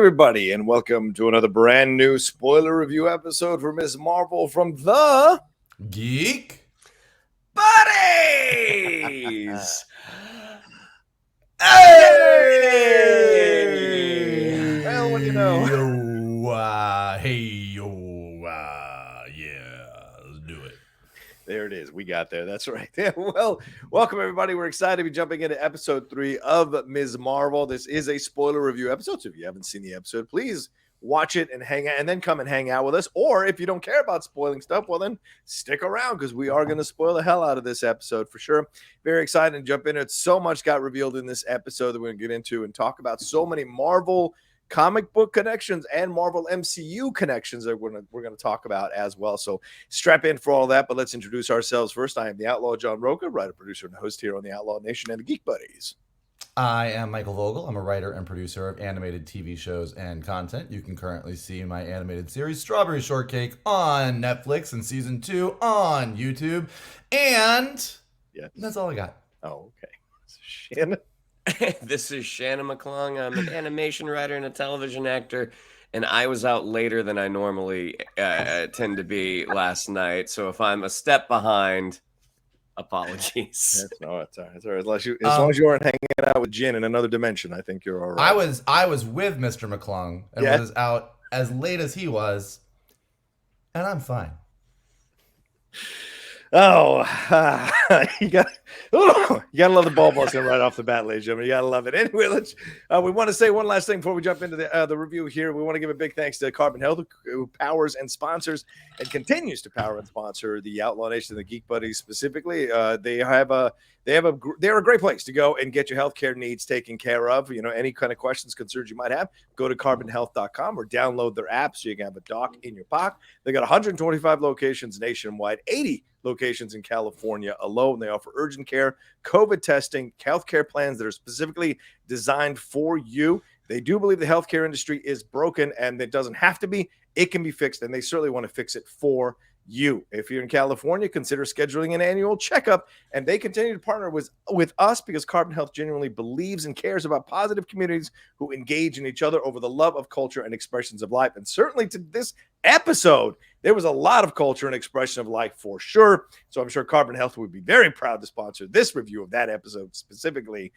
everybody, and welcome to another brand new spoiler review episode for Ms. Marvel from the Geek Buddies. Hey! Well, what do you know? Yeah, let's do it. There it is. We got there. That's right. Well, welcome everybody. We're excited to be jumping into episode 3 of Ms. Marvel. This is a spoiler review episode, so if you haven't seen the episode, please watch it and hang out, and then come and hang out with us. Or if you don't care about spoiling stuff, well then stick around, because we are going to spoil the hell out of this episode for sure. Very excited to jump in. It so much got revealed in this episode that we're going to get into and talk about. So many Marvel comic book connections and Marvel MCU connections that we're going to talk about as well. So strap in for all that, but let's introduce ourselves first. I am the Outlaw John Roca, writer, producer, and host here on the Outlaw Nation and the Geek Buddies. I am Michael Vogel. I'm a writer and producer of animated TV shows and content. You can currently see my animated series Strawberry Shortcake on Netflix and season 2 on YouTube. And that's all I got. Oh, okay. Shannon. This is Shannon McClung. I'm an animation writer and a television actor, and I was out later than I normally tend to be last night. So if I'm a step behind, apologies. It's all right. As long as you aren't hanging out with Djinn in another dimension, I think you're all right. I was with Mr. McClung and was out as late as he was, and I'm fine. Oh, you got to love the ball busting right off the bat, ladies and gentlemen. You got to love it. Anyway, we want to say one last thing before we jump into the review here. We want to give a big thanks to Carbon Health, who powers and sponsors and continues to power and sponsor the Outlaw Nation and the Geek Buddies specifically. They're a great place to go and get your healthcare needs taken care of. You know, any kind of questions, concerns you might have, go to carbonhealth.com or download their app so you can have a doc in your pocket. They got 125 locations nationwide, 80 locations in California alone. They offer urgent care, COVID testing, healthcare plans that are specifically designed for you. They do believe the healthcare industry is broken, and it doesn't have to be. It can be fixed, and they certainly want to fix it for you. If you're in California, consider scheduling an annual checkup, and they continue to partner with us because Carbon Health genuinely believes and cares about positive communities who engage in each other over the love of culture and expressions of life. And certainly to this episode, there was a lot of culture and expression of life for sure. So I'm sure Carbon Health would be very proud to sponsor this review of that episode specifically,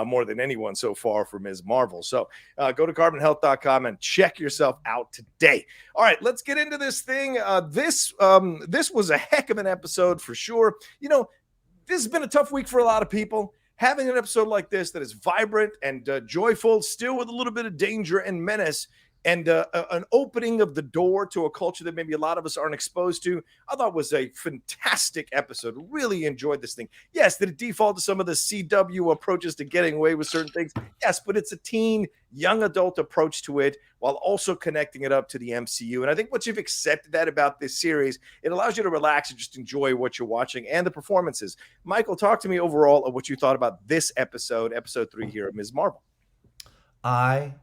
more than anyone so far for Ms. Marvel. So go to carbonhealth.com and check yourself out today. All right, let's get into this thing. This was a heck of an episode for sure. You know, this has been a tough week for a lot of people. Having an episode like this that is vibrant and joyful, still with a little bit of danger and menace, and an opening of the door to a culture that maybe a lot of us aren't exposed to, I thought was a fantastic episode. Really enjoyed this thing. Yes, did it default to some of the CW approaches to getting away with certain things? Yes, but it's a teen, young adult approach to it while also connecting it up to the MCU. And I think once you've accepted that about this series, it allows you to relax and just enjoy what you're watching and the performances. Michael, talk to me overall of what you thought about this episode 3 here of Ms. Marvel. I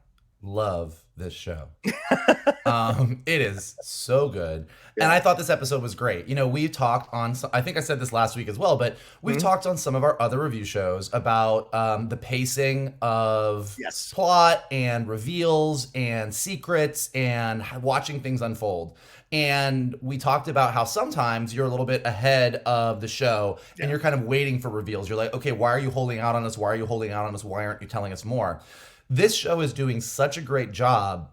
love this show. It is so good. And I thought this episode was great. You know, we talked on, I think I said this last week as well, but we've talked on some of our other review shows about the pacing of plot and reveals and secrets and watching things unfold. And we talked about how sometimes you're a little bit ahead of the show and you're kind of waiting for reveals. You're like, okay, why are you holding out on us? Why are you holding out on us? Why aren't you telling us more? This show is doing such a great job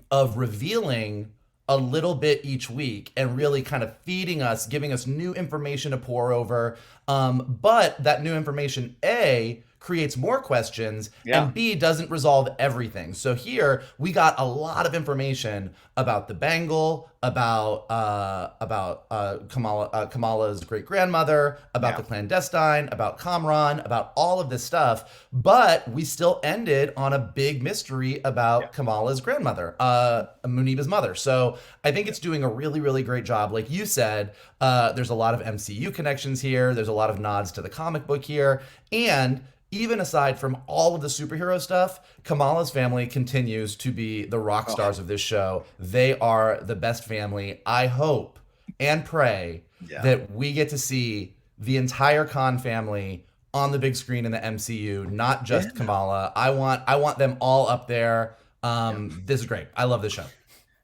of revealing a little bit each week and really kind of feeding us, giving us new information to pour over. But that new information, A, creates more questions, and B, doesn't resolve everything. So here we got a lot of information about the bangle, about Kamala's great grandmother, about the clandestine, about Kamran, about all of this stuff. But we still ended on a big mystery about Kamala's grandmother, Muniba's mother. So I think it's doing a really, really great job. Like you said, there's a lot of MCU connections here. There's a lot of nods to the comic book here. And even aside from all of the superhero stuff, Kamala's family continues to be the rock stars of this show. They are the best family. I hope and pray that we get to see the entire Khan family on the big screen in the MCU, not just Kamala. I want them all up there This is great. I love this show.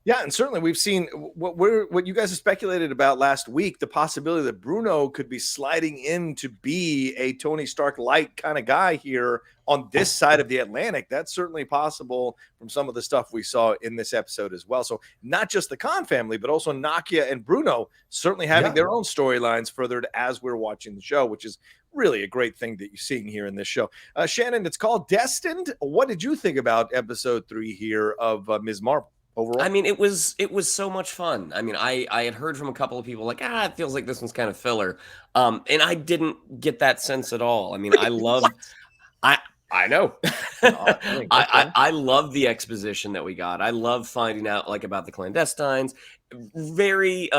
Yeah, and certainly we've seen what you guys have speculated about last week, the possibility that Bruno could be sliding in to be a Tony Stark light kind of guy here on this side of the Atlantic. That's certainly possible from some of the stuff we saw in this episode as well. So not just the Khan family, but also Nakia and Bruno certainly having their own storylines furthered as we're watching the show, which is really a great thing that you're seeing here in this show. Shannon, it's called Destined. What did you think about episode 3 here of Ms. Marvel? Overall? I mean, it was so much fun. I mean, I had heard from a couple of people like, it feels like this one's kind of filler. And I didn't get that sense at all. I mean, I love I know. I love the exposition that we got. I love finding out like about the clandestines. Very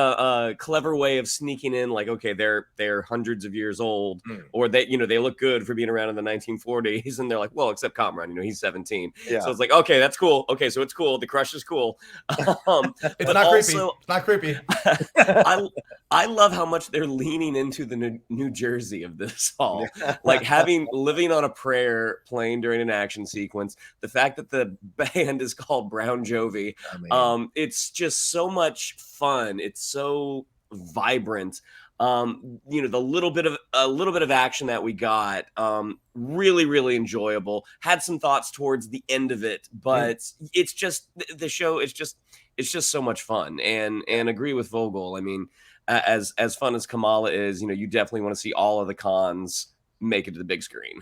clever way of sneaking in, like, okay, they're hundreds of years old, or they, they look good for being around in the 1940s, and they're like, well, except Kamran, he's 17. Yeah. So it's like, okay, that's cool. Okay, so it's cool. The crush is cool. It's not creepy. It's not creepy. I love how much they're leaning into the New Jersey of this all. Like living on a prayer playing during an action sequence. The fact that the band is called Brown Jovi. It's just so much fun. It's so vibrant. The little bit of action that we got, really, really enjoyable. Had some thoughts towards the end of it, but it's just the show. It's just so much fun. And agree with Vogel. I mean, as fun as Kamala is, you definitely want to see all of the Khans make it to the big screen.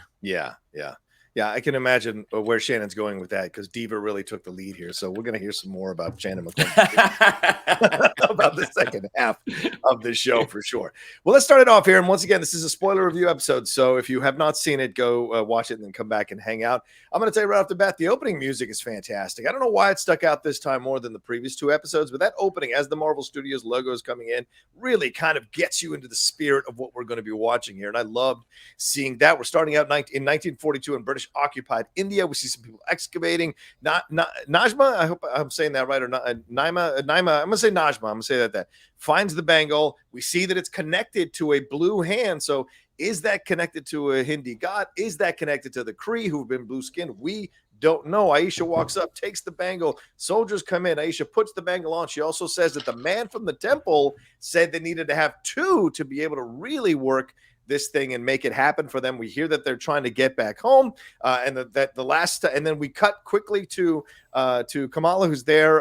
Yeah, I can imagine where Shannon's going with that, because Diva really took the lead here. So we're going to hear some more about Shannon McCormick about the second half of the show for sure. Well, let's start it off here. And once again, this is a spoiler review episode. So if you have not seen it, go watch it and then come back and hang out. I'm going to tell you right off the bat, the opening music is fantastic. I don't know why it stuck out this time more than the previous 2 episodes, but that opening as the Marvel Studios logo is coming in really kind of gets you into the spirit of what we're going to be watching here. And I loved seeing that. We're starting out in 1942 in British occupied India. We see some people excavating. Najma, I hope I'm saying that right, or not. Naima. I'm gonna say Najma. I'm gonna say that finds the bangle. We see that it's connected to a blue hand. So is that connected to a Hindi god? Is that connected to the Kree who've been blue skinned? We don't know. Aisha walks up, takes the bangle. Soldiers come in. Aisha puts the bangle on. She also says that the man from the temple said they needed to have 2 to be able to really work this thing and make it happen for them. We hear that they're trying to get back home, and that the last, and then we cut quickly to Kamala, who's there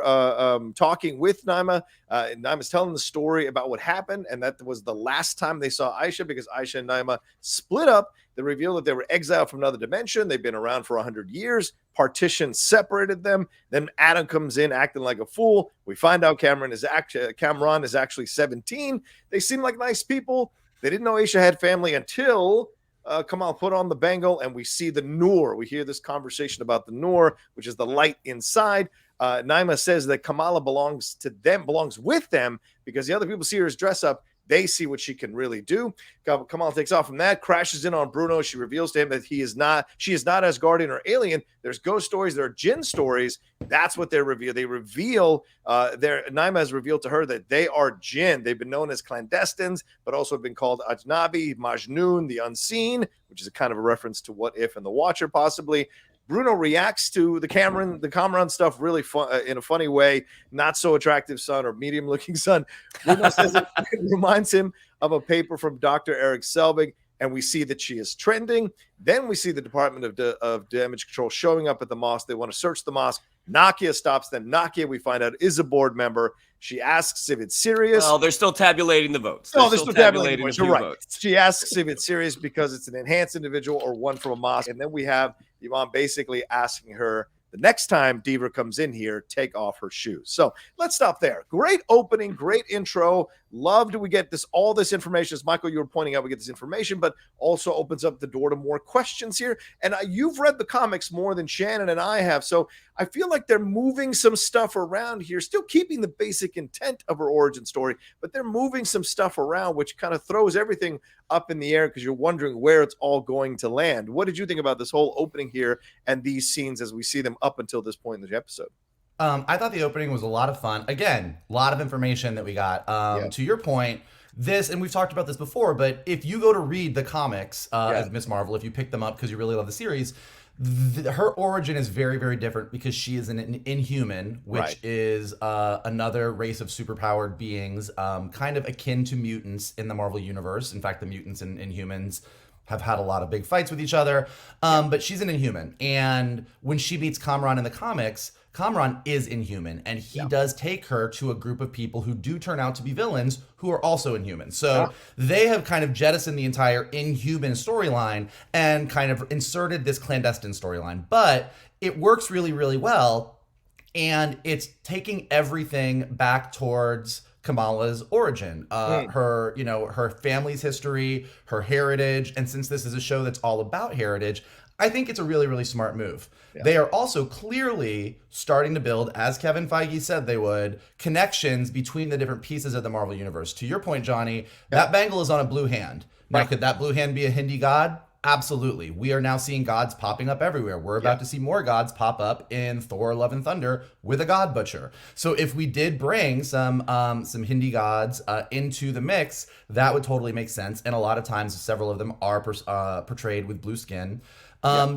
talking with Naima. Naima's telling the story about what happened, and that was the last time they saw Aisha, because Aisha and Naima split up. They revealed that they were exiled from another dimension. They've been around for 100 years. Partition separated them. Then Adam comes in acting like a fool. We find out Kamran is actually 17. They seem like nice people. They didn't know Aisha had family until Kamal put on the bangle, and we see the Noor. We hear this conversation about the Noor, which is the light inside. Naima says that Kamala belongs with them, because the other people see her as dress up. They see what she can really do. Kamala takes off from that, crashes in on Bruno. She reveals to him that she is not Asgardian or alien. There's ghost stories. There are Djinn stories. That's what they reveal. They reveal, Naima has revealed to her that they are Djinn. They've been known as clandestines, but also have been called Ajnabi, Majnoon, the unseen, which is a kind of a reference to What If and The Watcher, possibly. Bruno reacts to the Kamran stuff really fun, in a funny way. Not so attractive son or medium looking son. Bruno says it reminds him of a paper from Dr. Eric Selvig, and we see that she is trending. Then we see the Department of Damage Control showing up at the mosque. They want to search the mosque. Nakia stops them. Nakia, we find out, is a board member. She asks if it's serious. Oh, they're still tabulating the votes. They're still tabulating the votes. She asks if it's serious because it's an enhanced individual or one from a mosque. And then we have Iman basically asking her, the next time Diva comes in here, take off her shoes. So let's stop there. Great opening, great intro. Loved we get all this information. As Michael, you were pointing out, we get this information, but also opens up the door to more questions here. And you've read the comics more than Shannon and I have. So I feel like they're moving some stuff around here, still keeping the basic intent of her origin story, but they're moving some stuff around, which kind of throws everything up in the air because you're wondering where it's all going to land. What did you think about this whole opening here and these scenes as we see them up until this point in the episode? I thought the opening was a lot of fun. Again, a lot of information that we got. To your point, this, and we've talked about this before, but if you go to read the comics as Miss Marvel, if you pick them up because you really love the series, her origin is very, very different because she is an Inhuman, which is another race of superpowered beings, kind of akin to mutants in the Marvel universe. In fact, the mutants and Inhumans have had a lot of big fights with each other, but she's an Inhuman. And when she meets Kamran in the comics, Kamran is Inhuman, and he does take her to a group of people who do turn out to be villains who are also Inhuman. So they have kind of jettisoned the entire Inhuman storyline and kind of inserted this Clandestine storyline. But it works really, really well, and it's taking everything back towards Kamala's origin, her family's history, her heritage, and since this is a show that's all about heritage, I think it's a really, really smart move. Yeah. They are also clearly starting to build, as Kevin Feige said they would, connections between the different pieces of the Marvel Universe. To your point, Johnny, that bangle is on a blue hand. Now, could that blue hand be a Hindi god? Absolutely. We are now seeing gods popping up everywhere. We're about to see more gods pop up in Thor: Love and Thunder with a god butcher. So if we did bring some Hindi gods into the mix, that would totally make sense. And a lot of times, several of them are portrayed with blue skin.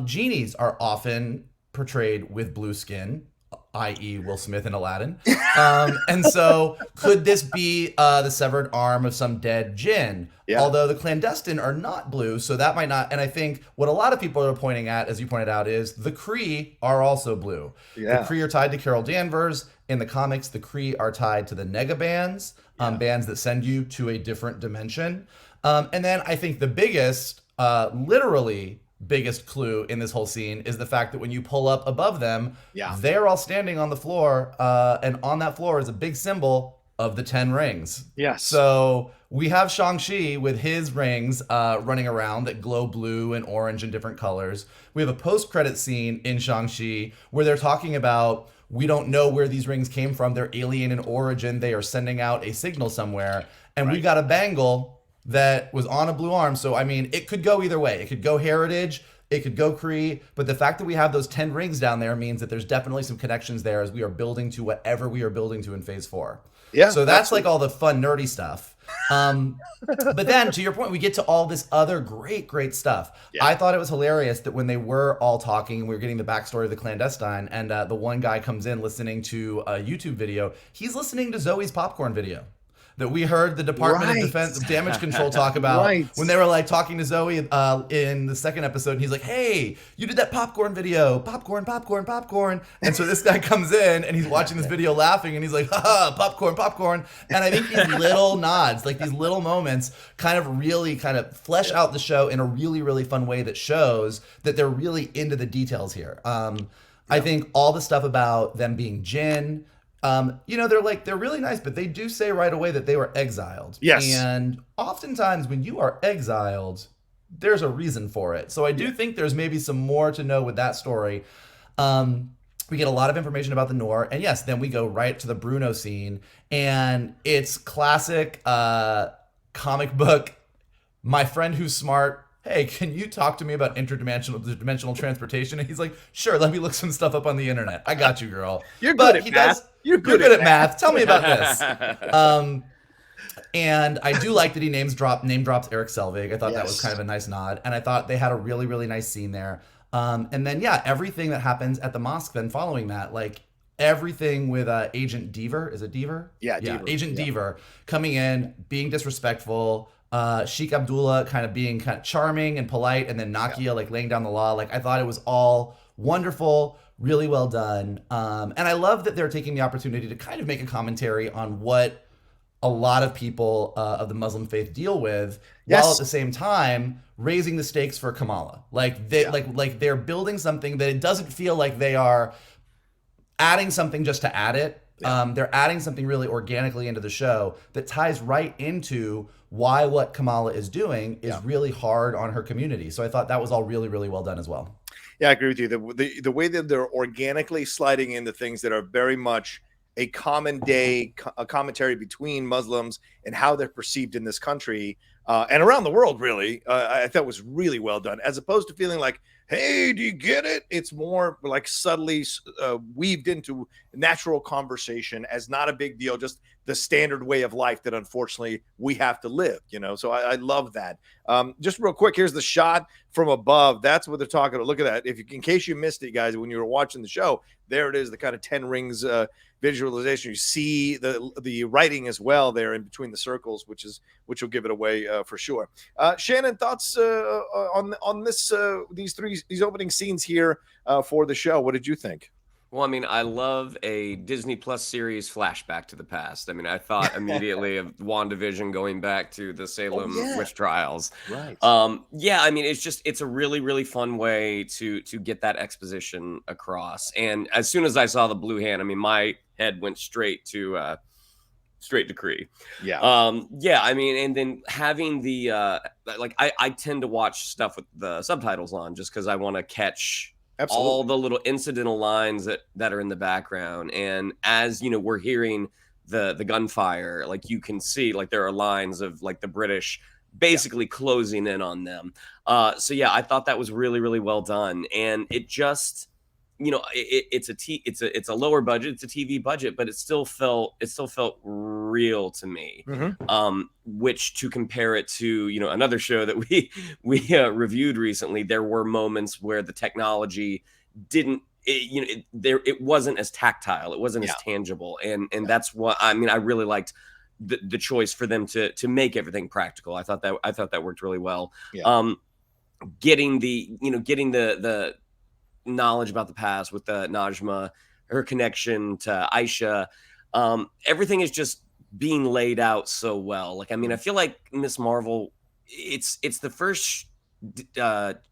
Genies are often portrayed with blue skin, i.e. Will Smith in Aladdin. And so could this be the severed arm of some dead Djinn? Yeah. Although the Clandestine are not blue, so that might not. And I think what a lot of people are pointing at, as you pointed out, is the Kree are also blue. Yeah. The Kree are tied to Carol Danvers. In the comics, the Kree are tied to the Negabands, bands that send you to a different dimension. And then I think the biggest, literally biggest clue in this whole scene is the fact that when you pull up above them, they're all standing on the floor, and on that floor is a big symbol of the 10 rings. Yes. So we have Shang-Chi with his rings running around that glow blue and orange and different colors. We have a post-credit scene in Shang-Chi where they're talking about, we don't know where these rings came from. They're alien in origin. They are sending out a signal somewhere. And we got a bangle that was on a blue arm. So, I mean, it could go either way. It could go heritage, it could go Kree, but the fact that we have those 10 rings down there means that there's definitely some connections there as we are building to whatever we are building to in Phase 4. Yeah. So that's like all the fun, nerdy stuff. But then, to your point, we get to all this other great stuff. Yeah. I thought it was hilarious that when they were all talking, we were getting the backstory of the Clandestine, and the one guy comes in listening to a YouTube video. He's listening to Zoe's popcorn video that we heard the Department of Defense Damage Control talk about when they were like talking to Zoe in the second episode. And he's like, hey, you did that popcorn video, popcorn. And so this guy comes in and he's watching this video laughing and he's like, haha, popcorn. And I think these little nods, like these little moments kind of really kind of flesh out the show in a really, really fun way that shows that they're really into the details here. I think all the stuff about them being Djinn, they're really nice, but they do say right away that they were exiled. Yes. And oftentimes when you are exiled, there's a reason for it. So I do think there's maybe some more to know with that story. We get a lot of information about the Noor. And yes, then we go right to the Bruno scene. And it's classic comic book, my friend who's smart, hey, can you talk to me about interdimensional transportation? And he's like, sure, let me look some stuff up on the internet. I got you, girl. You're good at math. You're good at math. Tell me about this. And I do like that he name drops Eric Selvig. I thought that was kind of a nice nod. And I thought they had a really, really nice scene there. And then, everything that happens at the mosque then following that, like everything with Agent Deaver. Is it Deaver? Yeah, Deaver. Agent Deaver coming in, being disrespectful, Sheikh Abdullah kind of being kind of charming and polite, and then Nakia like laying down the law. Like I thought it was all wonderful, really well done. And I love that they're taking the opportunity to kind of make a commentary on what a lot of people of the Muslim faith deal with, while at the same time raising the stakes for Kamala. Like they like they're building something that it doesn't feel like they are adding something just to add it. They're adding something really organically into the show that ties right into why what Kamala is doing is really hard on her community. So I thought that was all really, really well done as well. Yeah, I agree with you. The way that they're organically sliding into things that are very much a common day a commentary between Muslims and how they're perceived in this country and around the world, really, I thought was really well done, as opposed to feeling like, hey, do you get it? It's more like subtly weaved into natural conversation as not a big deal, just the standard way of life that unfortunately we have to live, so I love that. Just real quick, here's the shot from above. That's what they're talking about. Look at that. In case you missed it, guys, when you were watching the show, there it is, the kind of 10 rings visualization. You see the writing as well there in between the circles, which will give it away for sure. Shannon, thoughts on this these opening scenes here for the show? What did you think? Well, I mean, I love a Disney Plus series flashback to the past. I mean, I thought immediately of WandaVision going back to the Salem witch trials. Right. Yeah, I mean, it's a really, really fun way to get that exposition across. And as soon as I saw the blue hand, I mean, my head went straight to Kree. Yeah. Yeah, I mean, and then having the I tend to watch stuff with the subtitles on just because I want to catch all the little incidental lines that are in the background. And as we're hearing the gunfire, like you can see like there are lines of like the British basically closing in on them. So yeah, I thought that was really, really well done. And it just it's a lower budget, it's a TV budget, but it still felt real to me. Mm-hmm. Which, to compare it to another show that we reviewed recently, there were moments where the technology didn't it wasn't as tactile, it wasn't as tangible, and that's what I mean. I really liked the choice for them to make everything practical. I thought that worked really well. Getting the knowledge about the past with Najma, her connection to Aisha, everything is just being laid out so well. Like, I mean, I feel like Miss Marvel, it's the first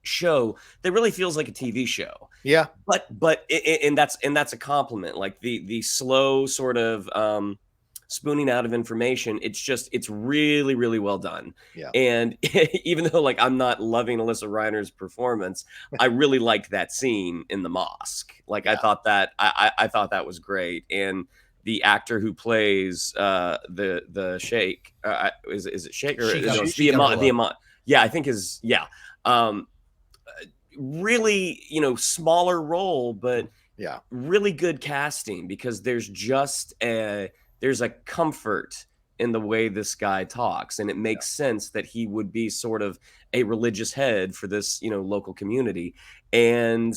show that really feels like a TV show. Yeah, but and that's a compliment. Like the slow sort of spooning out of information, it's really, really well done. Yeah. And even though like I'm not loving Alyssa Reiner's performance, I really liked that scene in the mosque. Like I thought that I thought that was great. And the actor who plays the Shaikh, is it Shaikh or the Iman? Yeah, I think really smaller role, but really good casting, because there's a comfort in the way this guy talks, and it makes sense that he would be sort of a religious head for this local community. And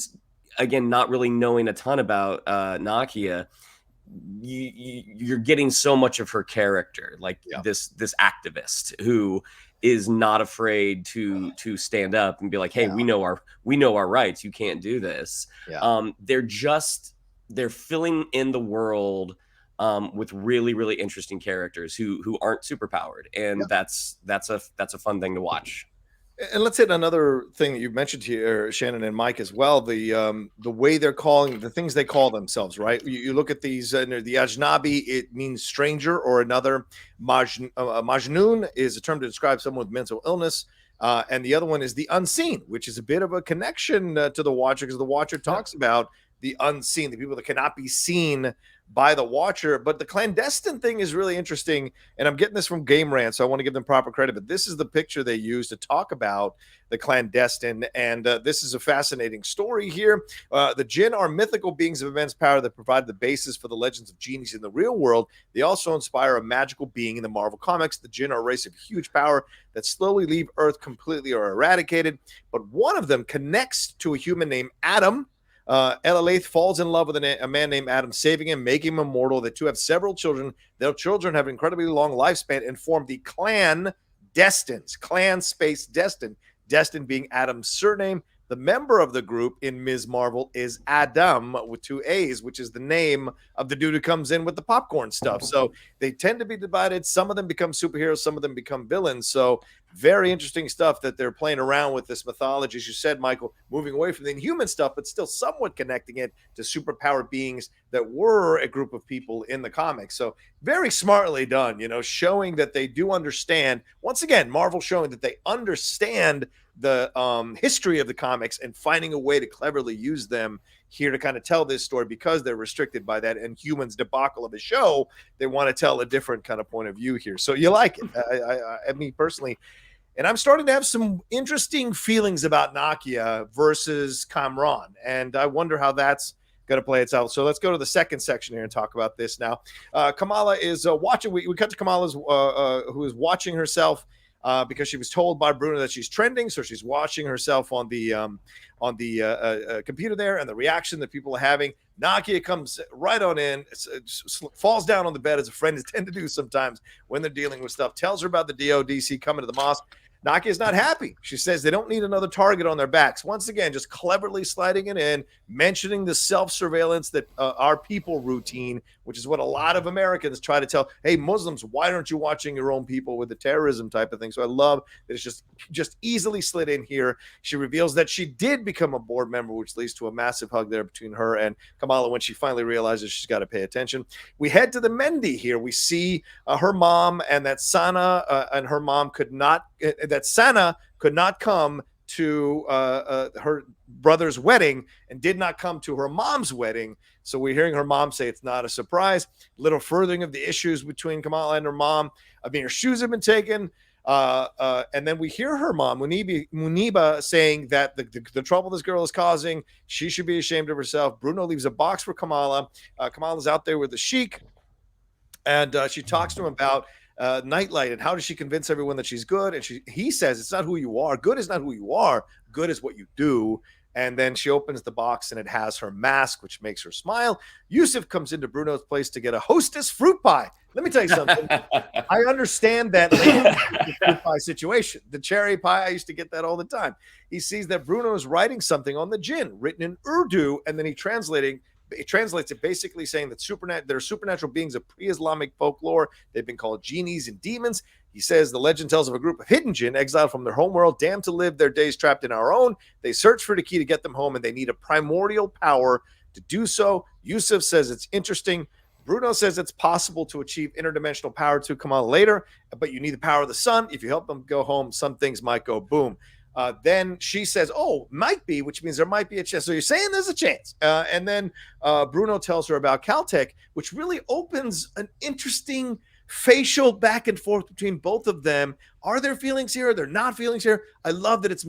again, not really knowing a ton about Nakia, you're getting so much of her character, like this activist who is not afraid to stand up and be like, hey, we know our rights, you can't do this. They're filling in the world with really, really interesting characters who aren't superpowered, and that's a fun thing to watch. And let's hit another thing that you mentioned here, Shannon and Mike, as well. The way they're calling the things they call themselves, right? You look at these, the Ajnabi, it means stranger, or another. Majnoon is a term to describe someone with mental illness. And the other one is the unseen, which is a bit of a connection to the Watcher, because the Watcher talks about the unseen, the people that cannot be seen by the Watcher. But the clandestine thing is really interesting, and I'm getting this from Game Rant, so I want to give them proper credit, but this is the picture they use to talk about the clandestine, and this is a fascinating story here. The Djinn are mythical beings of immense power that provide the basis for the legends of genies in the real world. They also inspire a magical being in the Marvel Comics. The Djinn are a race of huge power that slowly leave Earth completely or eradicated, but one of them connects to a human named Adam. Elalaith falls in love with a man named Adam, saving him, making him immortal. The two have several children. Their children have an incredibly long lifespan and form the Clan Destins. Clan space Destined. Destined being Adam's surname. The member of the group in Ms. Marvel is Adam with 2 A's, which is the name of the dude who comes in with the popcorn stuff. So they tend to be divided. Some of them become superheroes. Some of them become villains. So very interesting stuff that they're playing around with this mythology, as you said, Michael, moving away from the inhuman stuff, but still somewhat connecting it to superpowered beings that were a group of people in the comics. So very smartly done, showing that they do understand. Once again, Marvel showing that they understand the history of the comics and finding a way to cleverly use them here to kind of tell this story, because they're restricted by that Inhumans debacle of a show. They want to tell a different kind of point of view here. So you like it. I mean, personally, And I'm starting to have some interesting feelings about Nakia versus Kamran. And I wonder how that's going to play itself. So let's go to the second section here and talk about this now. Kamala is watching. We cut to Kamala's, who is watching herself because she was told by Bruno that she's trending. So she's watching herself on the computer there, and the reaction that people are having. Nakia comes right on in, falls down on the bed as a friend is tend to do sometimes when they're dealing with stuff, tells her about the DODC coming to the mosque. Nakia is not happy. She says they don't need another target on their backs. Once again, just cleverly sliding it in, mentioning the self-surveillance that our people routine, which is what a lot of Americans try to tell. Hey, Muslims, why aren't you watching your own people with the terrorism type of thing? So I love that it's just easily slid in here. She reveals that she did become a board member, which leads to a massive hug there between her and Kamala when she finally realizes she's got to pay attention. We head to the Mendy here. We see her mom, and that Sana and her mom could not come to her brother's wedding and did not come to her mom's wedding. So we're hearing her mom say it's not a surprise. Little furthering of the issues between Kamala and her mom. I mean, her shoes have been taken. And then we hear her mom, Muniba, saying that the trouble this girl is causing, she should be ashamed of herself. Bruno leaves a box for Kamala. Kamala's out there with the Sheikh, and she talks to him about Nightlight and how does she convince everyone that she's good. And he says it's not who you are. Good is not who you are. Good is what you do. And then she opens the box and it has her mask, which makes her smile. Yusuf comes into Bruno's place to get a Hostess fruit pie. Let me tell you something. I understand that fruit pie situation. The cherry pie, I used to get that all the time. He sees that Bruno is writing something on the Djinn, written in Urdu, and then it translates it basically saying that there are supernatural beings of pre-Islamic folklore. They've been called genies and demons. He says the legend tells of a group of hidden Djinn exiled from their homeworld, damned to live their days trapped in our own. They search for the key to get them home, and they need a primordial power to do so. Yusuf says it's interesting. Bruno says it's possible to achieve interdimensional power to Kamala later, but you need the power of the sun. If you help them go home, some things might go boom. Then she says, might be, which means there might be a chance. So you're saying there's a chance. And then Bruno tells her about Caltech, which really opens an interesting facial back and forth between both of them. Are there feelings here? Are there not feelings here? I love that it's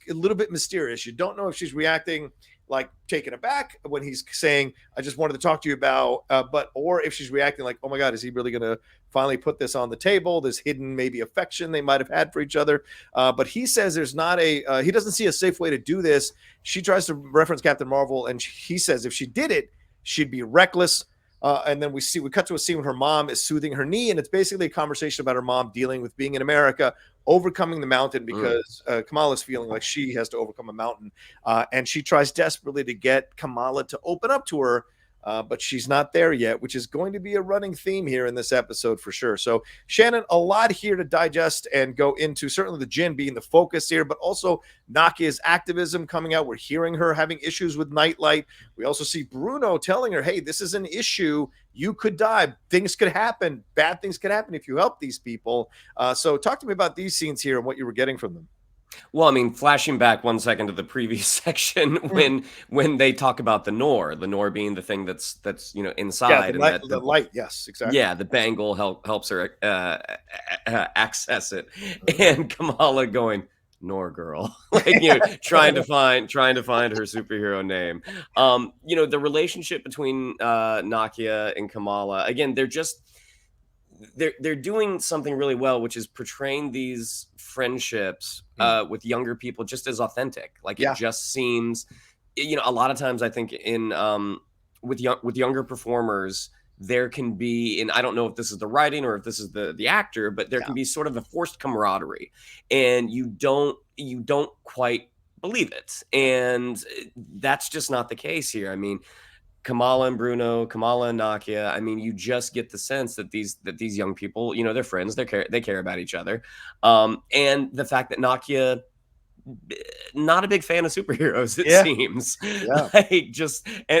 a little bit mysterious. You don't know if she's reacting like taken aback when he's saying, I just wanted to talk to you about, or if she's reacting like, oh my God, is he really going to finally put this on the table? This hidden maybe affection they might have had for each other. But he says there's not he doesn't see a safe way to do this. She tries to reference Captain Marvel, and he says if she did it, she'd be reckless. And then we cut to a scene when her mom is soothing her knee, and it's basically a conversation about her mom dealing with being in America, overcoming the mountain because Kamala's feeling like she has to overcome a mountain. And she tries desperately to get Kamala to open up to her, but she's not there yet, which is going to be a running theme here in this episode for sure. So, Shannon, a lot here to digest and go into, certainly the Djinn being the focus here, but also Nakia's activism coming out. We're hearing her having issues with Nightlight. We also see Bruno telling her, hey, this is an issue. You could die. Things could happen. Bad things could happen if you help these people. So talk to me about these scenes here and what you were getting from them. Well, I mean, flashing back 1 second to the previous section when they talk about the Noor being the thing that's inside, and the light, yes, exactly. Yeah, the bangle helps her access it, and Kamala going, Noor girl, trying to find her superhero name. The relationship between Nakia and Kamala, again, they're doing something really well, which is portraying these friendships with younger people just as authentic. It just seems, a lot of times I think in with younger performers, there can be, and I don't know if this is the writing or if this is the actor, but there can be sort of a forced camaraderie, and you don't quite believe it. And that's just not the case here. I mean, Kamala and Bruno, Kamala and Nakia. I mean, you just get the sense that these young people, they're friends. They care about each other. And the fact that Nakia, not a big fan of superheroes, it seems. Yeah.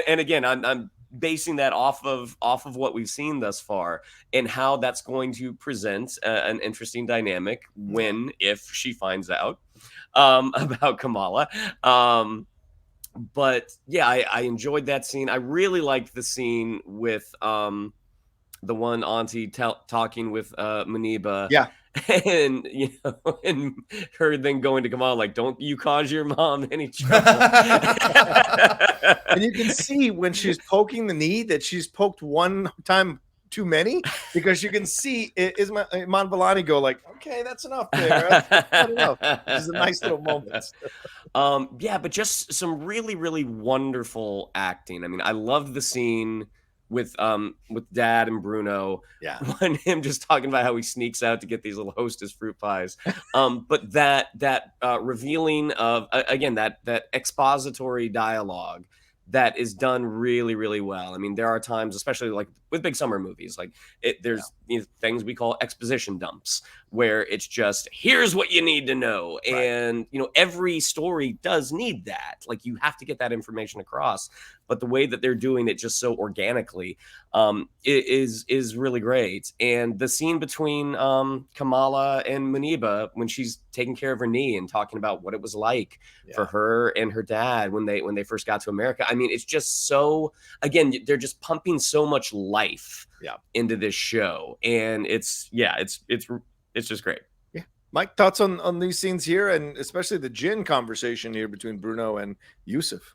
And again, I'm basing that off of what we've seen thus far and how that's going to present an interesting dynamic if she finds out about Kamala. But yeah, I enjoyed that scene. I really liked the scene with the one auntie talking with Muniba. Yeah. And and her then going to Kamala like, "Don't you cause your mom any trouble." And you can see when she's poking the knee that she's poked one time too many, because you can see Iman Vellani go like, "Okay, that's enough there. That's enough." This is a nice little moment. Yeah, but just some really, really wonderful acting. I mean, I loved the scene with Dad and Bruno. Yeah. When him just talking about how he sneaks out to get these little Hostess fruit pies. But that revealing of again that expository dialogue that is done really, really well. I mean, there are times, especially like with big summer movies, like there's things we call exposition dumps, where it's just, here's what you need to know. Right. And, every story does need that. Like, you have to get that information across. But the way that they're doing it just so organically is really great. And the scene between Kamala and Muniba, when she's taking care of her knee and talking about what it was like for her and her dad when they first got to America. I mean, it's just so, again, they're just pumping so much life into this show. And it's just great. Yeah. Mike, thoughts on these scenes here, and especially the Djinn conversation here between Bruno and Yusuf?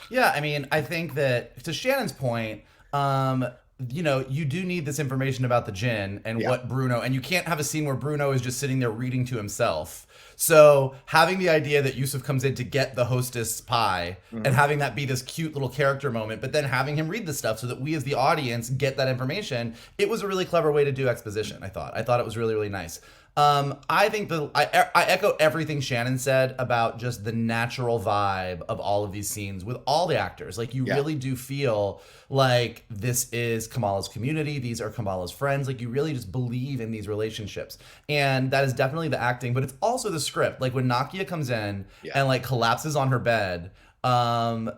Yeah, I mean, I think that to Shannon's point, you do need this information about the Djinn and what Bruno, and you can't have a scene where Bruno is just sitting there reading to himself. So having the idea that Yusuf comes in to get the Hostess pie and having that be this cute little character moment, but then having him read the stuff so that we as the audience get that information, it was a really clever way to do exposition, I thought. I thought it was really, really nice. I think I echo everything Shannon said about just the natural vibe of all of these scenes with all the actors. Like, you really do feel like this is Kamala's community. These are Kamala's friends. Like, you really just believe in these relationships. And that is definitely the acting, but it's also the script. Like, when Nakia comes in and like collapses on her bed, when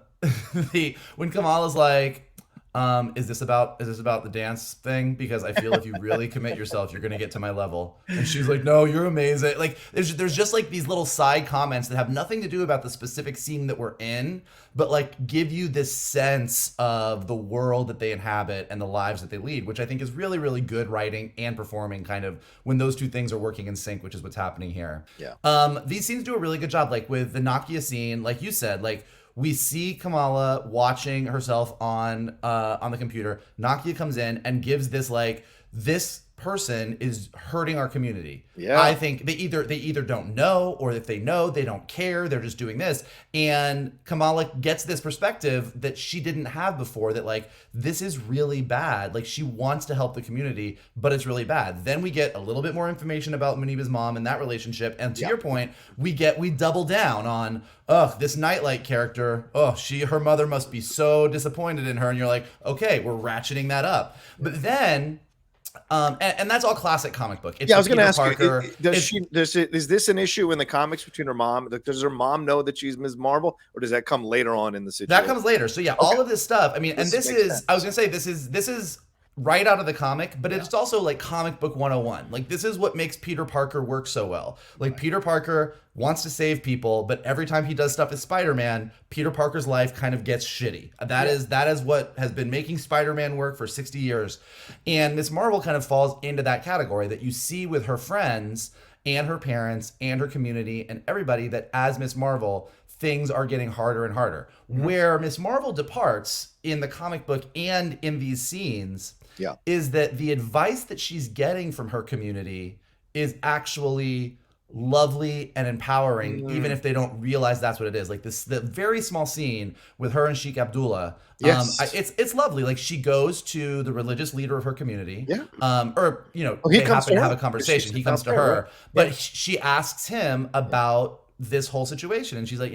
Kamala's like, is this about the dance thing? Because I feel if you really commit yourself, you're gonna get to my level. And she's like, no, you're amazing. Like, there's just like these little side comments that have nothing to do about the specific scene that we're in, but like give you this sense of the world that they inhabit and the lives that they lead, which I think is really, really good writing and performing, kind of when those two things are working in sync, which is what's happening here. Yeah. These scenes do a really good job. Like with the Nakia scene, like you said, like, we see Kamala watching herself on the computer. Nakia comes in and gives this like, this person is hurting our community. Yeah. I think they either don't know, or if they know, they don't care. They're just doing this. And Kamala gets this perspective that she didn't have before, that like, this is really bad. Like, she wants to help the community, but it's really bad. Then we get a little bit more information about Muniba's mom and that relationship. And to your point, we double down on, this Nightlight character, her mother must be so disappointed in her. And you're like, okay, we're ratcheting that up. But then, and that's all classic comic book. It's I was going to ask Parker. you, is this an issue in the comics between her mom? Does her mom know that she's Ms. Marvel, or does that come later on in the situation? That comes later. So all of this stuff. I mean, this is right out of the comic, but it's also like comic book 101. Like, this is what makes Peter Parker work so well. Like, Peter Parker wants to save people, but every time he does stuff as Spider-Man, Peter Parker's life kind of gets shitty. That is what has been making Spider-Man work for 60 years. And Ms. Marvel kind of falls into that category that you see with her friends and her parents and her community and everybody, that as Ms. Marvel, things are getting harder and harder. Where Ms. Marvel departs in the comic book and in these scenes is that the advice that she's getting from her community is actually lovely and empowering, even if they don't realize that's what it is. Like the very small scene with her and Sheikh Abdullah, it's lovely. Like, she goes to the religious leader of her community, they happen to have a conversation. He comes to her, but she asks him about this whole situation, and she's like,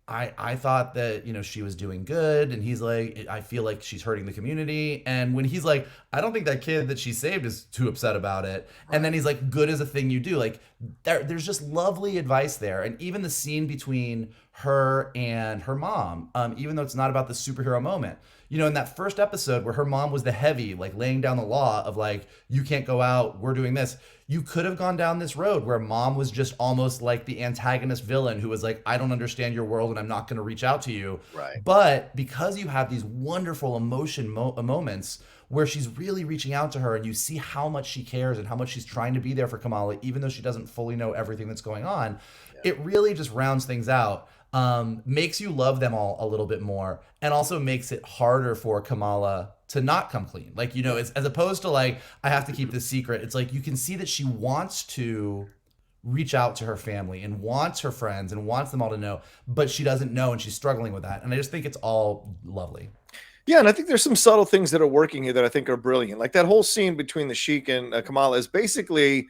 I thought that, she was doing good. And he's like, I feel like she's hurting the community. And when he's like, I don't think that kid that she saved is too upset about it. Right. And then he's like, good is a thing you do. Like, there's just lovely advice there. And even the scene between her and her mom, even though it's not about the superhero moment, in that first episode where her mom was the heavy, like laying down the law of like, you can't go out, we're doing this. You could have gone down this road where mom was just almost like the antagonist villain who was like, I don't understand your world and I'm not going to reach out to you. Right. But because you have these wonderful emotion moments where she's really reaching out to her, and you see how much she cares and how much she's trying to be there for Kamala, even though she doesn't fully know everything that's going on. It really just rounds things out, makes you love them all a little bit more, and also makes it harder for Kamala to not come clean. Like, you know, as opposed to like, I have to keep this secret. It's like, you can see that she wants to reach out to her family and wants her friends and wants them all to know, but she doesn't know, and she's struggling with that. And I just think it's all lovely. Yeah, and I think there's some subtle things that are working here that I think are brilliant. Like that whole scene between the Sheik and Kamala is basically,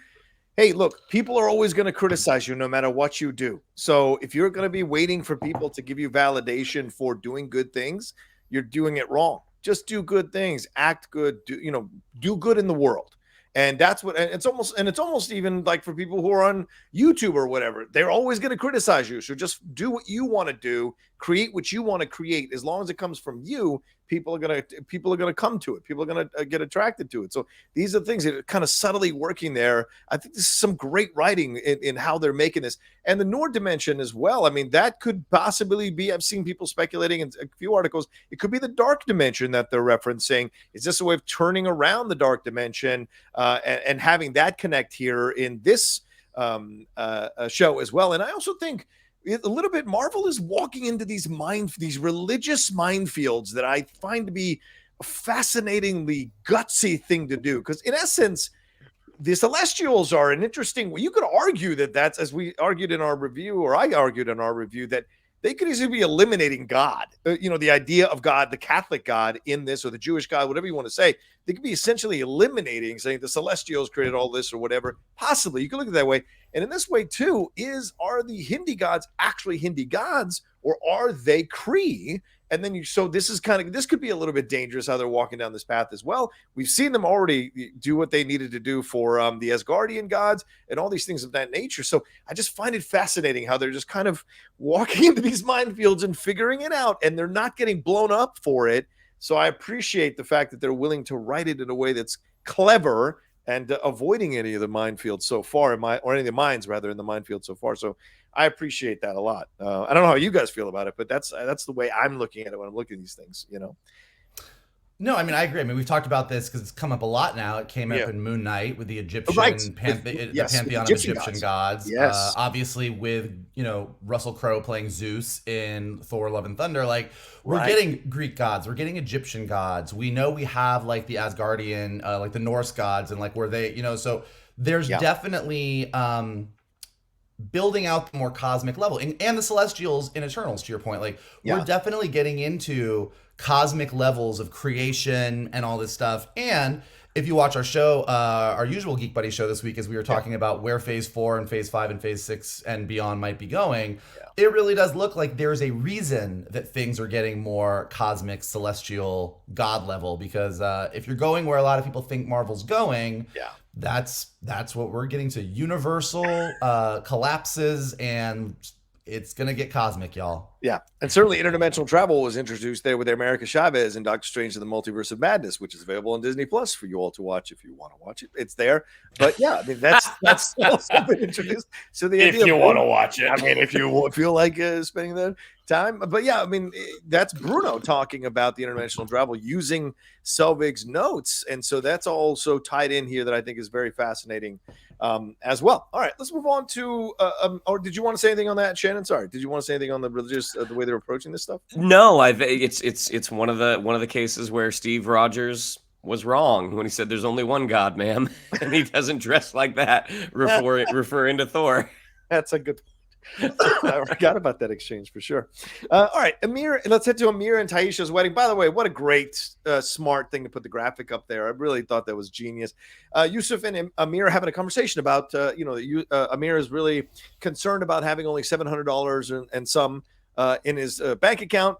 hey, look, people are always going to criticize you no matter what you do. So if you're going to be waiting for people to give you validation for doing good things, you're doing it wrong. Just do good things, act good, do good in the world. And that's what, and it's almost even like for people who are on YouTube or whatever, they're always going to criticize you. So just do what you want to do, create what you want to create. As long as it comes from you, people are going to come to it. People are going to get attracted to it. So these are things that are kind of subtly working there. I think this is some great writing in how they're making this. And the Nord dimension as well. I mean, that could possibly be, I've seen people speculating in a few articles, it could be the dark dimension that they're referencing. Is this a way of turning around the dark dimension and having that connect here in this show as well? And I also think a little bit Marvel is walking into these religious minefields that I find to be a fascinatingly gutsy thing to do, because in essence the Celestials are an interesting, you could argue that's, as we argued in our review, or I argued in our review, that they could easily be eliminating God, the idea of God, the Catholic God in this, or the Jewish God, whatever you want to say. They could be essentially eliminating, saying the Celestials created all this or whatever. Possibly, you can look at it that way. And in this way too, are the Hindi gods actually Hindi gods, or are they Kree? And then this could be a little bit dangerous how they're walking down this path as well. We've seen them already do what they needed to do for the Asgardian gods and all these things of that nature. So I just find it fascinating how they're just kind of walking into these minefields and figuring it out, and they're not getting blown up for it. So I appreciate the fact that they're willing to write it in a way that's clever and avoiding any of the minefields so far, or any of the mines rather in the minefield so far. So I appreciate that a lot. I don't know how you guys feel about it, but that's the way I'm looking at it when I'm looking at these things, No, I mean, I agree. I mean, we've talked about this because it's come up a lot now. It came up in Moon Knight with the Egyptian the pantheon of Egyptian gods. Yes. Obviously with, Russell Crowe playing Zeus in Thor Love and Thunder. Like, we're getting Greek gods. We're getting Egyptian gods. We know we have, like, the Asgardian, like the Norse gods, and, like, where they, so there's definitely building out the more cosmic level. And the Celestials in Eternals, to your point. Like, we're definitely getting into cosmic levels of creation and all this stuff. And if you watch our show, our usual Geek Buddy show this week, as we were talking about where Phase 4 and Phase 5 and Phase 6 and beyond might be going, it really does look like there's a reason that things are getting more cosmic, celestial, god level. Because if you're going where a lot of people think Marvel's going, that's what we're getting to. Universal collapses, and it's going to get cosmic, y'all. Yeah. And certainly interdimensional travel was introduced there with America Chavez and Doctor Strange in the Multiverse of Madness, which is available on Disney Plus for you all to watch if you want to watch it. It's there. But yeah, I mean, that's also been introduced. So the idea, if you want to watch it, I mean, if you feel like spending the time, but yeah, I mean, that's Bruno talking about the interdimensional travel using Selvig's notes. And so that's also tied in here that I think is very fascinating as well. All right, let's move on to, or did you want to say anything on that, Shannon? Sorry. Did you want to say anything on the religious, the way they're approaching this stuff? No, it's one of the cases where Steve Rogers was wrong when he said there's only one God, ma'am, and he doesn't dress like that, referring to Thor. That's a good point. I forgot about that exchange for sure. All right, let's head to Aamir and Tyesha's wedding. By the way, what a great, smart thing to put the graphic up there. I really thought that was genius. Yusuf and Aamir are having a conversation about, Aamir is really concerned about having only $700 and some in his bank account.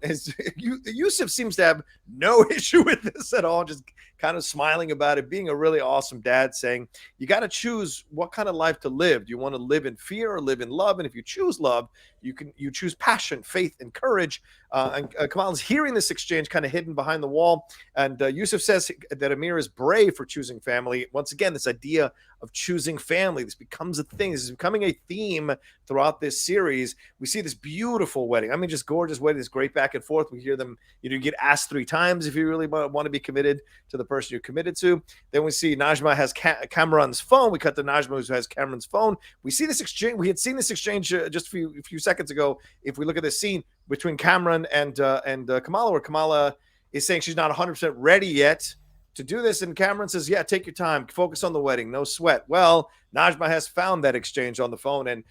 Yusuf seems to have no issue with this at all, just kind of smiling about it, being a really awesome dad, saying, you got to choose what kind of life to live. Do you want to live in fear or live in love? And if you choose love, you choose passion, faith, and courage. And Kamala's hearing this exchange kind of hidden behind the wall. And Yusuf says that Aamir is brave for choosing family. Once again, this idea of choosing family, this becomes a thing. This is becoming a theme throughout this series. We see this beautiful wedding. I mean, just gorgeous wedding, this great back and forth. We hear them, you get asked 3 times if you really want to be committed to the person you're committed to. Then we see Najma has Kamran's phone. We cut to Najma who has Kamran's phone. We see this exchange. We had seen this exchange just a few seconds ago. If we look at this scene between Kamran and Kamala, where Kamala is saying she's not 100% ready yet to do this, and Kamran says, yeah, take your time, focus on the wedding, no sweat. Well, Najma has found that exchange on the phone, and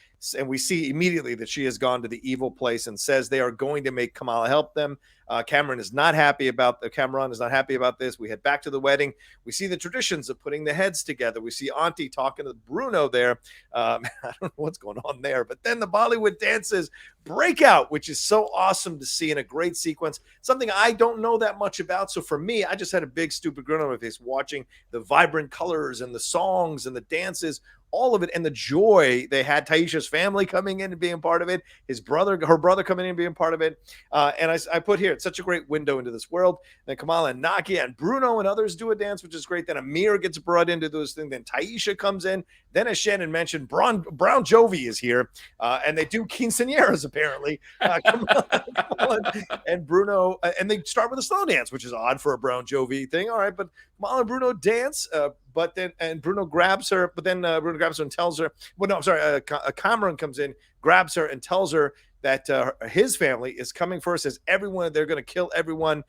we see immediately that she has gone to the evil place and says they are going to make Kamala help them. Kamran is not happy about this. We head back to the wedding. We see the traditions of putting the heads together. We see Auntie talking to Bruno there. I don't know what's going on there, but then the Bollywood dances break out, which is so awesome to see in a great sequence. Something I don't know that much about. So for me, I just had a big stupid grin on my face watching the vibrant colors and the songs and the dances, all of it, and the joy they had. Tyesha's family coming in and being part of it, her brother coming in and being part of it. And I put here, it's such a great window into this world. Then Kamala and Nakia and Bruno and others do a dance, which is great. Then Aamir gets brought into those things. Then Tyesha comes in. Then, as Shannon mentioned, Brown Jovi is here, and they do quinceañeras apparently. Kamala and Bruno, and they start with a slow dance, which is odd for a Brown Jovi thing. All right, but Kamala and Bruno dance, but then Bruno grabs her, Bruno grabs her and tells her, well, no, I'm sorry, Kamran comes in, grabs her and tells her that his family is coming first, as everyone, they're going to kill everyone,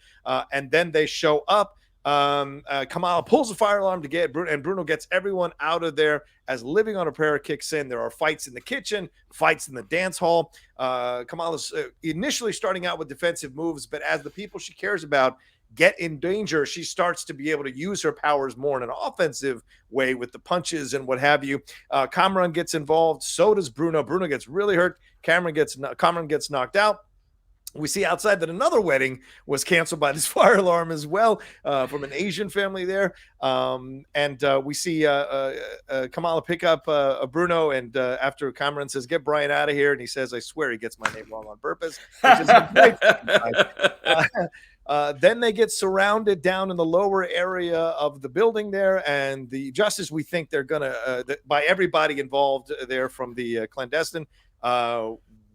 and then they show up. Kamala pulls the fire alarm to get Bruno, and Bruno gets everyone out of there as Living on a Prayer kicks in. There are fights in the kitchen, fights in the dance hall. Kamala's initially starting out with defensive moves, but as the people she cares about get in danger, she starts to be able to use her powers more in an offensive way with the punches and what have you. Kamran gets involved. So does Bruno. Bruno gets really hurt. Kamran gets knocked out. We see outside that another wedding was canceled by this fire alarm as well, from an Asian family there. And we see Kamala pick up Bruno, and after Kamran says, get Brian out of here, and he says, I swear he gets my name wrong on purpose. Which is then they get surrounded down in the lower area of the building there, and the justice, we think they're going to, by everybody involved there from the clandestine,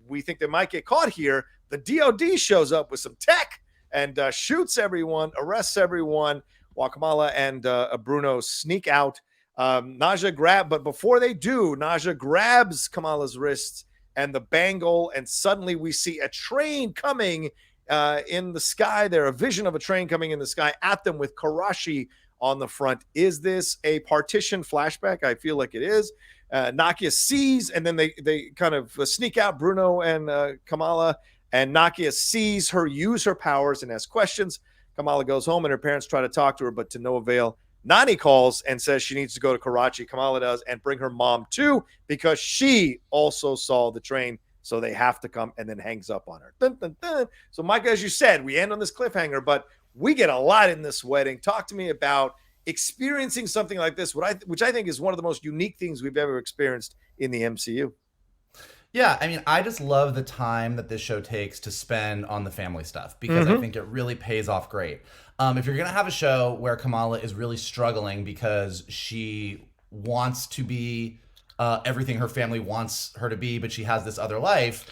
we think they might get caught here. The DOD shows up with some tech and shoots everyone, arrests everyone, while Kamala and Bruno sneak out. But before they do, Naja grabs Kamala's wrists and the bangle, and suddenly we see a train coming in the sky there, a vision of a train coming in the sky at them with Karachi on the front. Is this a partition flashback? I feel like it is. Nakia sees, and then they kind of sneak out, Bruno and Kamala, and Nakia sees her use her powers and asks questions. Kamala goes home, and her parents try to talk to her, but to no avail. Nani calls and says she needs to go to Karachi. Kamala does, and bring her mom too, because she also saw the train. So they have to come, and then hangs up on her. Dun, dun, dun. So, Mike, as you said, we end on this cliffhanger, but we get a lot in this wedding. Talk to me about experiencing something like this, which I think is one of the most unique things we've ever experienced in the MCU. Yeah, I mean, I just love the time that this show takes to spend on the family stuff, because I think it really pays off great. If you're going to have a show where Kamala is really struggling because she wants to be everything her family wants her to be, but she has this other life,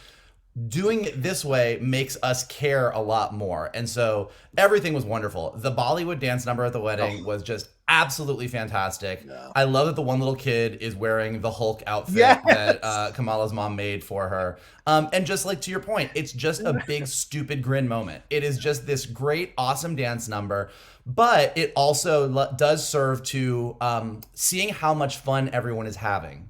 doing it this way makes us care a lot more. And so everything was wonderful. The Bollywood dance number at the wedding was just absolutely fantastic. Yeah. I love that the one little kid is wearing the Hulk outfit that Kamala's mom made for her. And just like to your point, it's just a big stupid grin moment. It is just this great, awesome dance number. But it also does serve to seeing how much fun everyone is having.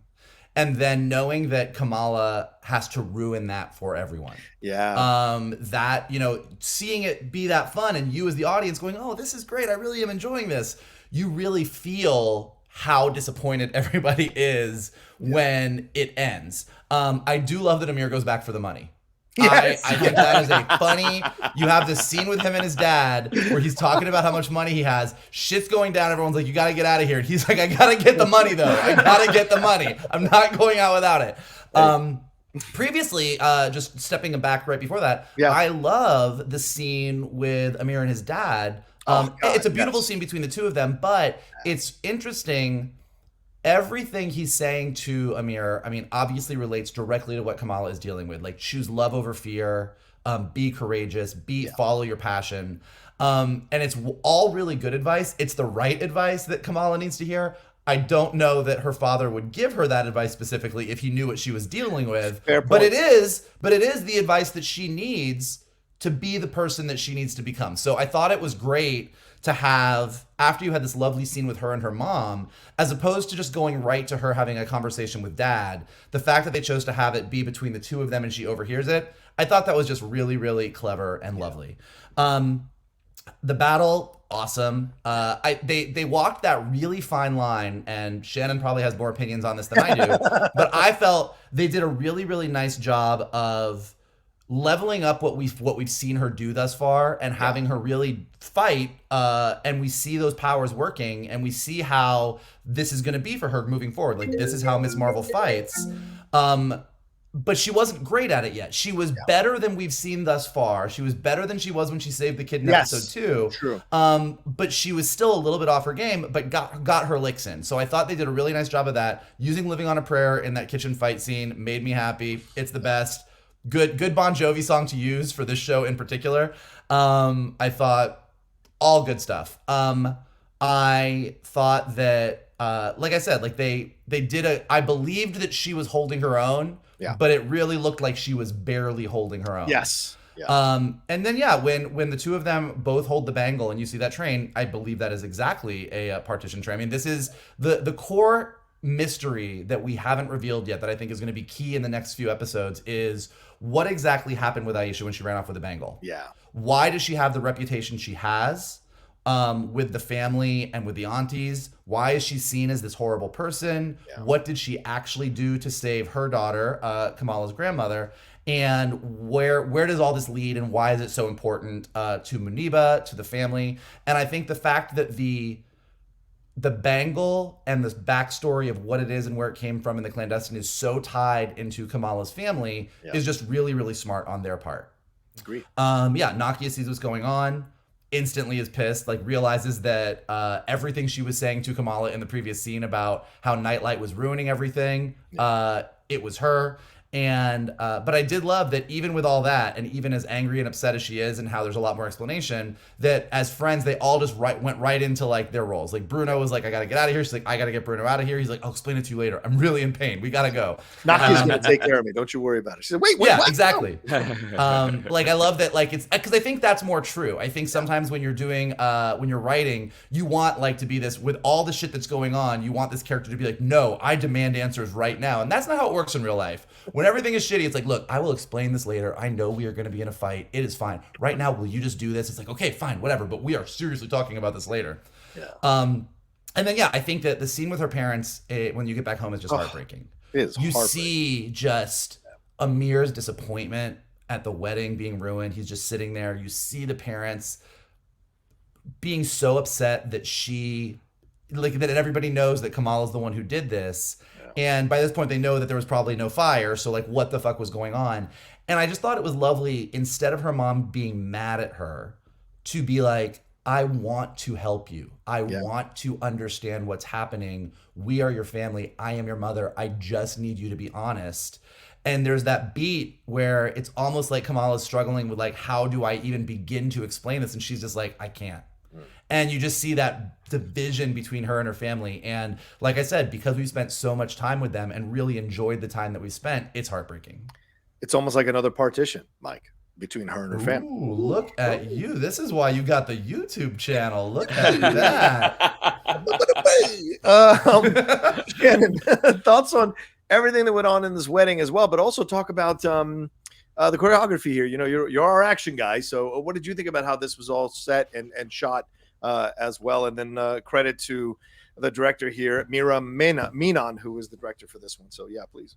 And then knowing that Kamala has to ruin that for everyone. Yeah. That, seeing it be that fun, and you as the audience going, oh, this is great, I really am enjoying this. You really feel how disappointed everybody is when it ends. I do love that Aamir goes back for the money. Yes. I think that is a funny, you have this scene with him and his dad where he's talking about how much money he has. Shit's going down. Everyone's like, you got to get out of here. And he's like, I got to get the money, though. I got to get the money. I'm not going out without it. Previously, just stepping back right before that, I love the scene with Aamir and his dad. It's a beautiful scene between the two of them, but it's interesting everything he's saying to Aamir, I mean, obviously relates directly to what Kamala is dealing with. Like, choose love over fear, be courageous, follow your passion. And it's all really good advice. It's the right advice that Kamala needs to hear. I don't know that her father would give her that advice specifically if he knew what she was dealing with. Fair point. But it is the advice that she needs to be the person that she needs to become. So I thought it was great to have, after you had this lovely scene with her and her mom, as opposed to just going right to her having a conversation with dad, the fact that they chose to have it be between the two of them and she overhears it, I thought that was just really, really clever and lovely. The battle, awesome. They walked that really fine line, and Shannon probably has more opinions on this than I do, but I felt they did a really, really nice job of leveling up what we've seen her do thus far and having her really fight, and we see those powers working, and we see how this is going to be for her moving forward. Like, this is how Ms. Marvel fights. But she wasn't great at it yet. She was better than we've seen thus far. She was better than she was when she saved the kid in episode 2. True. But she was still a little bit off her game, but got her licks in. So I thought they did a really nice job of that. Using Living on a Prayer in that kitchen fight scene made me happy. It's the best. Good Bon Jovi song to use for this show in particular. I thought all good stuff. I thought that, like I said, like they did I believed that she was holding her own. Yeah. But it really looked like she was barely holding her own. Yes. Yeah. And then when the two of them both hold the bangle and you see that train, I believe that is exactly a partition train. I mean, this is the core mystery that we haven't revealed yet that I think is going to be key in the next few episodes is what exactly happened with Aisha when she ran off with the bangle. Yeah. Why does she have the reputation she has? With the family and with the aunties? Why is she seen as this horrible person? Yeah. What did she actually do to save her daughter, Kamala's grandmother? And where does all this lead, and why is it so important to Muniba, to the family? And I think the fact that the bangle and this backstory of what it is and where it came from in the Clandestine is so tied into Kamala's family is just really, really smart on their part. Agree. Nakia sees what's going on, instantly is pissed, like realizes that everything she was saying to Kamala in the previous scene about how Nightlight was ruining everything, it was her. And but I did love that even with all that, and even as angry and upset as she is, and how there's a lot more explanation, that as friends they all just went right into like their roles. Like Bruno was like, I gotta get out of here. She's like, I gotta get Bruno out of here. He's like, I'll explain it to you later. I'm really in pain. We gotta go. Nakia's gonna take care of me. Don't you worry about it. She said, wait, yeah, what? Exactly. Like I love that. Like it's because I think that's more true. I think sometimes when you're doing when you're writing, you want like to be this with all the shit that's going on. You want this character to be like, no, I demand answers right now, and that's not how it works in real life. When everything is shitty, it's like, look, I will explain this later. I know we are going to be in a fight. It is fine. Right now, will you just do this? It's like, okay, fine, whatever. But we are seriously talking about this later. Yeah. And then, I think that the scene with her parents when you get back home is just heartbreaking. It is You see just Amir's disappointment at the wedding being ruined. He's just sitting there. You see the parents being so upset that that everybody knows that Kamala's the one who did this. And by this point, they know that there was probably no fire. So, like, what the fuck was going on? And I just thought it was lovely, instead of her mom being mad at her, to be like, I want to help you. I want to understand what's happening. We are your family. I am your mother. I just need you to be honest. And there's that beat where it's almost like Kamala's struggling with, like, how do I even begin to explain this? And she's just like, I can't. And you just see that division between her and her family. And like I said, because we've spent so much time with them and really enjoyed the time that we spent, it's heartbreaking. It's almost like another partition, Mike, between her and her family. Ooh, look at you. This is why you got the YouTube channel. Look at that. Shannon, thoughts on everything that went on in this wedding as well, but also talk about the choreography here. You know, you're our action guy. So what did you think about how this was all set and shot as well? And then credit to the director here, Mira Menon, who was the director for this one. So yeah, please.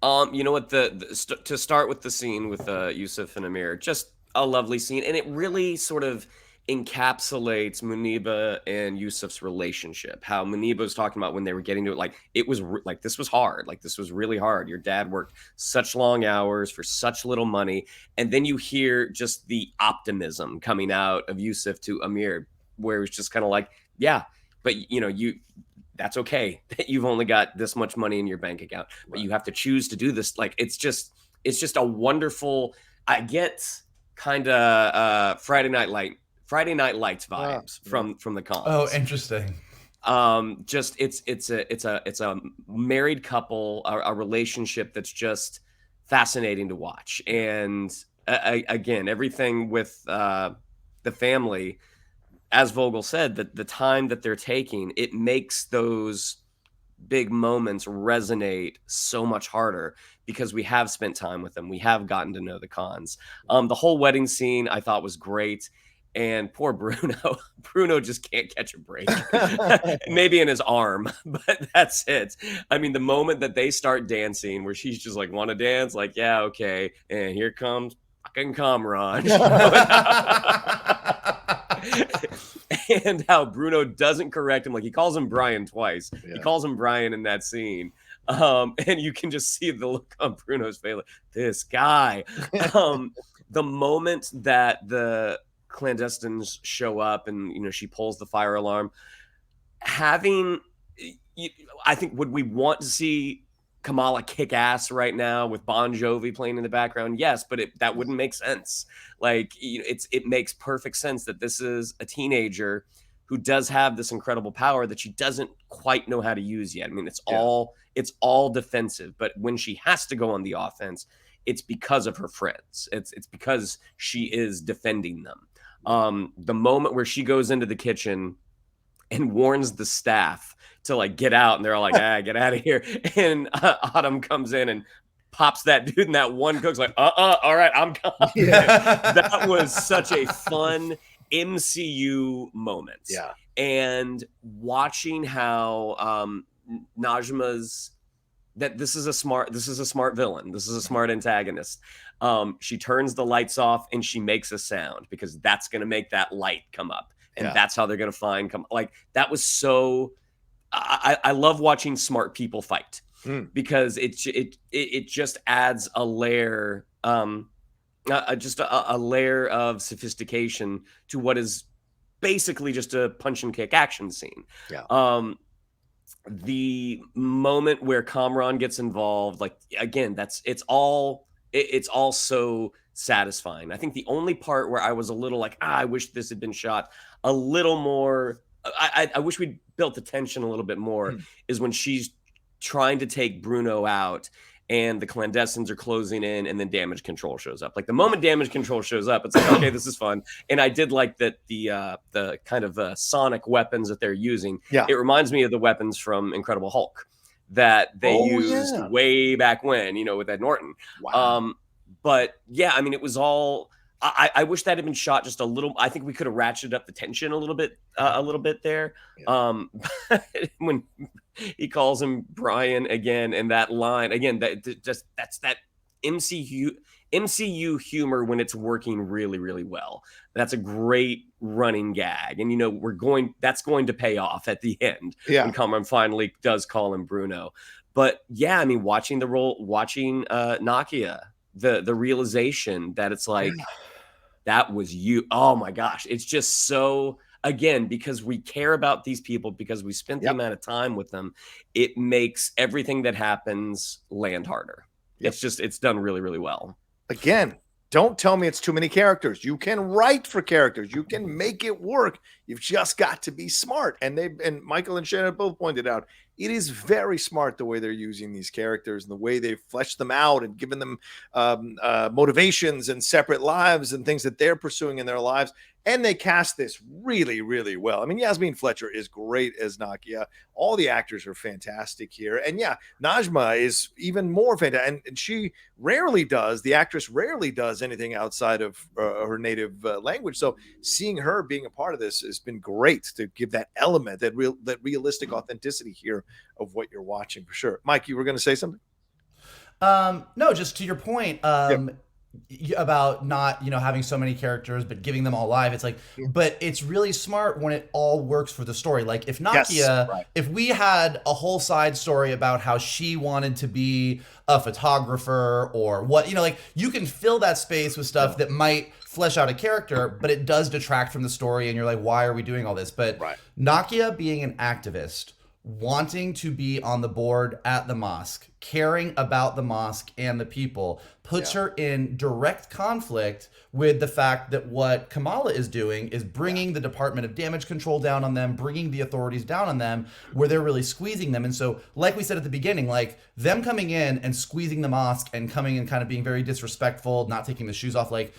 You know what? To start with the scene with Yusuf and Aamir, just a lovely scene, and it really sort of encapsulates Muniba and Yusuf's relationship. How Muniba was talking about when they were getting to it, like it was like this was hard, like this was really hard. Your dad worked such long hours for such little money, and then you hear just the optimism coming out of Yusuf to Aamir, where it was just kind of like, yeah, but you know, that's okay that you've only got this much money in your bank account, but you have to choose to do this. Like, it's just a wonderful, I get kind of Friday Night Lights vibes from the comics. Oh, interesting. Just it's a married couple, a relationship that's just fascinating to watch. And again, everything with the family, as Vogel said, that the time that they're taking, it makes those big moments resonate so much harder because we have spent time with them. We have gotten to know the Khans. The whole wedding scene I thought was great. And poor Bruno just can't catch a break. Maybe in his arm, but that's it. I mean, the moment that they start dancing where she's just like, want to dance? Like, yeah, okay. And here comes fucking Kamran. And how Bruno doesn't correct him. Like, he calls him Brian twice. Yeah. He calls him Brian in that scene. And you can just see the look on Bruno's face. Like, this guy. The moment that the clandestines show up and she pulls the fire alarm, I think, would we want to see Kamala kick ass right now with Bon Jovi playing in the background? Yes, but that wouldn't make sense. Like, it makes perfect sense that this is a teenager who does have this incredible power that she doesn't quite know how to use yet. I mean, it's all defensive, but when she has to go on the offense, it's because of her friends. It's because she is defending them. The moment where she goes into the kitchen and warns the staff to like get out, and they're all like, get out of here. And Autumn comes in and pops that dude, and that one cook's like, all right, I'm gone. Yeah. That was such a fun MCU moment. Yeah. And watching how Najma's this is a smart villain. This is a smart antagonist. She turns the lights off and she makes a sound because that's going to make that light come up. And that's how they're going to find like, that was so, I love watching smart people fight because it just adds a layer, a layer of sophistication to what is basically just a punch and kick action scene. Yeah. The moment where Kamran gets involved, like, again, it's all so satisfying. I think the only part where I was a little like, I wish this had been shot a little more, I wish we'd built the tension a little bit more, is when she's trying to take Bruno out and the clandestines are closing in, and then damage control shows up. Like, the moment damage control shows up, it's like, okay, this is fun. And I did like that the kind of sonic weapons that they're using. Yeah. It reminds me of the weapons from Incredible Hulk that they used way back when, with Ed Norton. Wow. But yeah, I mean, it was all, I wish that had been shot just a little. I think we could have ratcheted up the tension a little bit there. Yeah. When he calls him Brian again, and that line again, that's that MCU humor when it's working really, really well. That's a great running gag, and that's going to pay off at the end when Kamran finally does call him Bruno. But yeah, I mean, watching Nakia, the realization that it's like, that was you. Oh my gosh. It's just so, again, because we care about these people, because we spent the amount of time with them, it makes everything that happens land harder. Yep. It's done really, really well. Again, don't tell me it's too many characters. You can write for characters. You can make it work. You've just got to be smart. And Michael and Shannon both pointed out, it is very smart the way they're using these characters and the way they've fleshed them out and given them motivations and separate lives and things that they're pursuing in their lives. And they cast this really, really well. I mean, Yasmeen Fletcher is great as Nakia. All the actors are fantastic here. And yeah, Najma is even more fantastic. And she the actress rarely does anything outside of her native language. So seeing her being a part of this has been great to give that element, that realistic authenticity here of what you're watching for sure. Mike, you were going to say something? No, just to your point. About not having so many characters but giving them all live. It's like, but it's really smart when it all works for the story. Like, if Nakia, if we had a whole side story about how she wanted to be a photographer or what, like, you can fill that space with stuff that might flesh out a character, but it does detract from the story, and you're like, why are we doing all this? But Nakia being an activist wanting to be on the board at the mosque, caring about the mosque and the people, puts her in direct conflict with the fact that what Kamala is doing is bringing the Department of Damage Control down on them, bringing the authorities down on them, where they're really squeezing them. And so, like we said at the beginning, like them coming in and squeezing the mosque and coming and kind of being very disrespectful, not taking the shoes off, like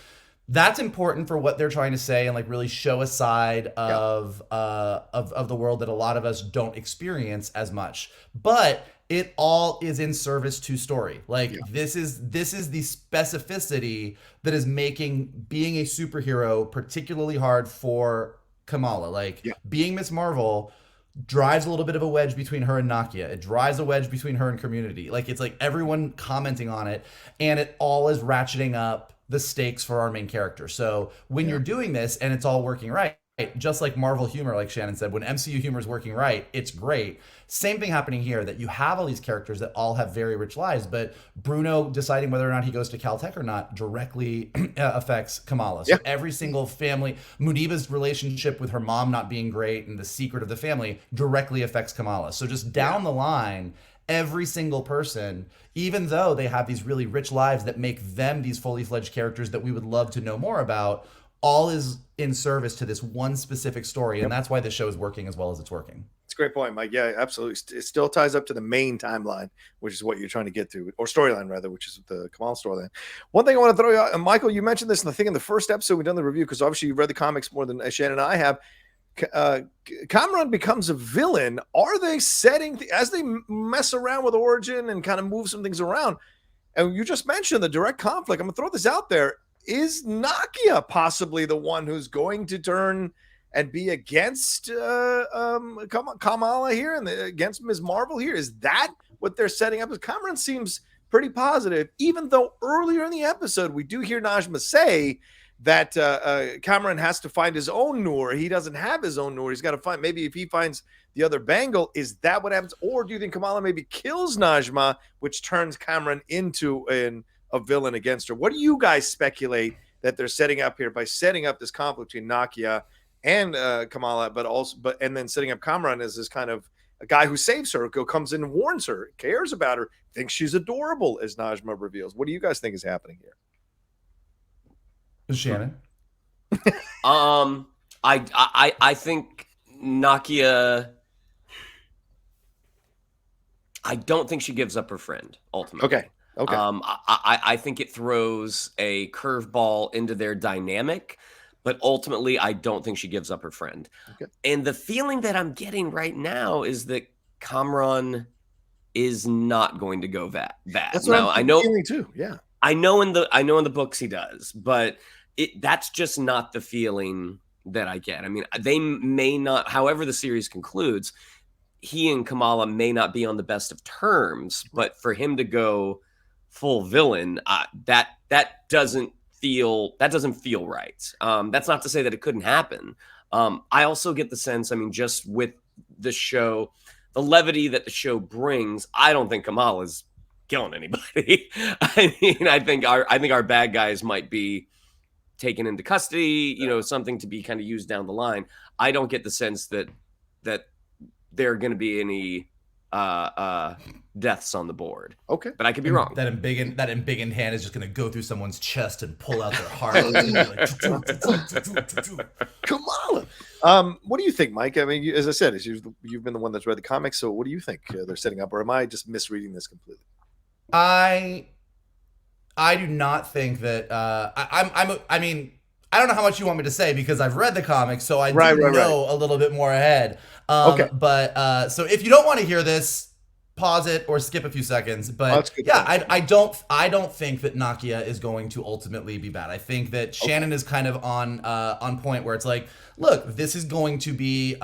that's important for what they're trying to say and like really show a side of the world that a lot of us don't experience as much. But it all is in service to story. Like this is the specificity that is making being a superhero particularly hard for Kamala. Like being Miss Marvel drives a little bit of a wedge between her and Nakia. It drives a wedge between her and Community. Like it's like everyone commenting on it, and it all is ratcheting up the stakes for our main character. So when you're doing this and it's all working right, just like Marvel humor, like Shannon said, when MCU humor is working right, it's great. Same thing happening here, that you have all these characters that all have very rich lives, but Bruno deciding whether or not he goes to Caltech or not directly affects Kamala. So every single family, Muniba's relationship with her mom not being great and the secret of the family directly affects Kamala. So just down the line, every single person, even though they have these really rich lives that make them these fully fledged characters that we would love to know more about, all is in service to this one specific story. And that's why this show is working as well as it's working. It's a great point, Mike. Yeah, absolutely. It still ties up to the main timeline, which is what you're trying to get to, or storyline rather, which is the Kamala storyline. One thing I want to throw you out, and Michael, you mentioned this in the thing in the first episode we've done the review, because obviously you've read the comics more than Shannon and I have. Kamran becomes a villain. Are they setting as they mess around with origin and kind of move some things around? And you just mentioned the direct conflict. I'm gonna throw this out there. Is Nakia possibly the one who's going to turn and be against Kamala here and against Ms. Marvel here? Is that what they're setting up? Because Kamran seems pretty positive, even though earlier in the episode we do hear Najma say that Kamran has to find his own Noor. He doesn't have his own Noor. He's got to find, maybe if he finds the other bangle, is that what happens? Or do you think Kamala maybe kills Najma, which turns Kamran into a villain against her? What do you guys speculate that they're setting up here by setting up this conflict between Nakia and Kamala, and then setting up Kamran as this kind of a guy who saves her, comes in and warns her, cares about her, thinks she's adorable, as Najma reveals. What do you guys think is happening here? Shannon? I think Nakia, I don't think she gives up her friend ultimately. Okay. I think it throws a curveball into their dynamic, but ultimately I don't think she gives up her friend. Okay. And the feeling that I'm getting right now is that Kamran is not going to go that bad. That's what I'm feeling too. Yeah. I know in the books he does, but that's just not the feeling that I get. I mean, they may not, however the series concludes, he and Kamala may not be on the best of terms, but for him to go full villain, that doesn't feel right. That's not to say that it couldn't happen. I also get the sense, I mean, just with the show, the levity that the show brings, I don't think Kamala's killing anybody. I mean, I think our bad guys might be taken into custody, something to be kind of used down the line. I don't get the sense that there are going to be any deaths on the board. Okay, but I could be wrong. That embiggened hand is just going to go through someone's chest and pull out their heart. Kamala. What do you think, Mike? I mean, as I said, you've been the one that's read the comics. So what do you think they're setting up, or am I just misreading this completely? I do not think that. I mean, I don't know how much you want me to say because I've read the comics, so I know a little bit more ahead. Okay. But so if you don't want to hear this, pause it or skip a few seconds. But I don't think that Nakia is going to ultimately be bad. I think that Shannon is kind of on point where it's like, look, this is going to be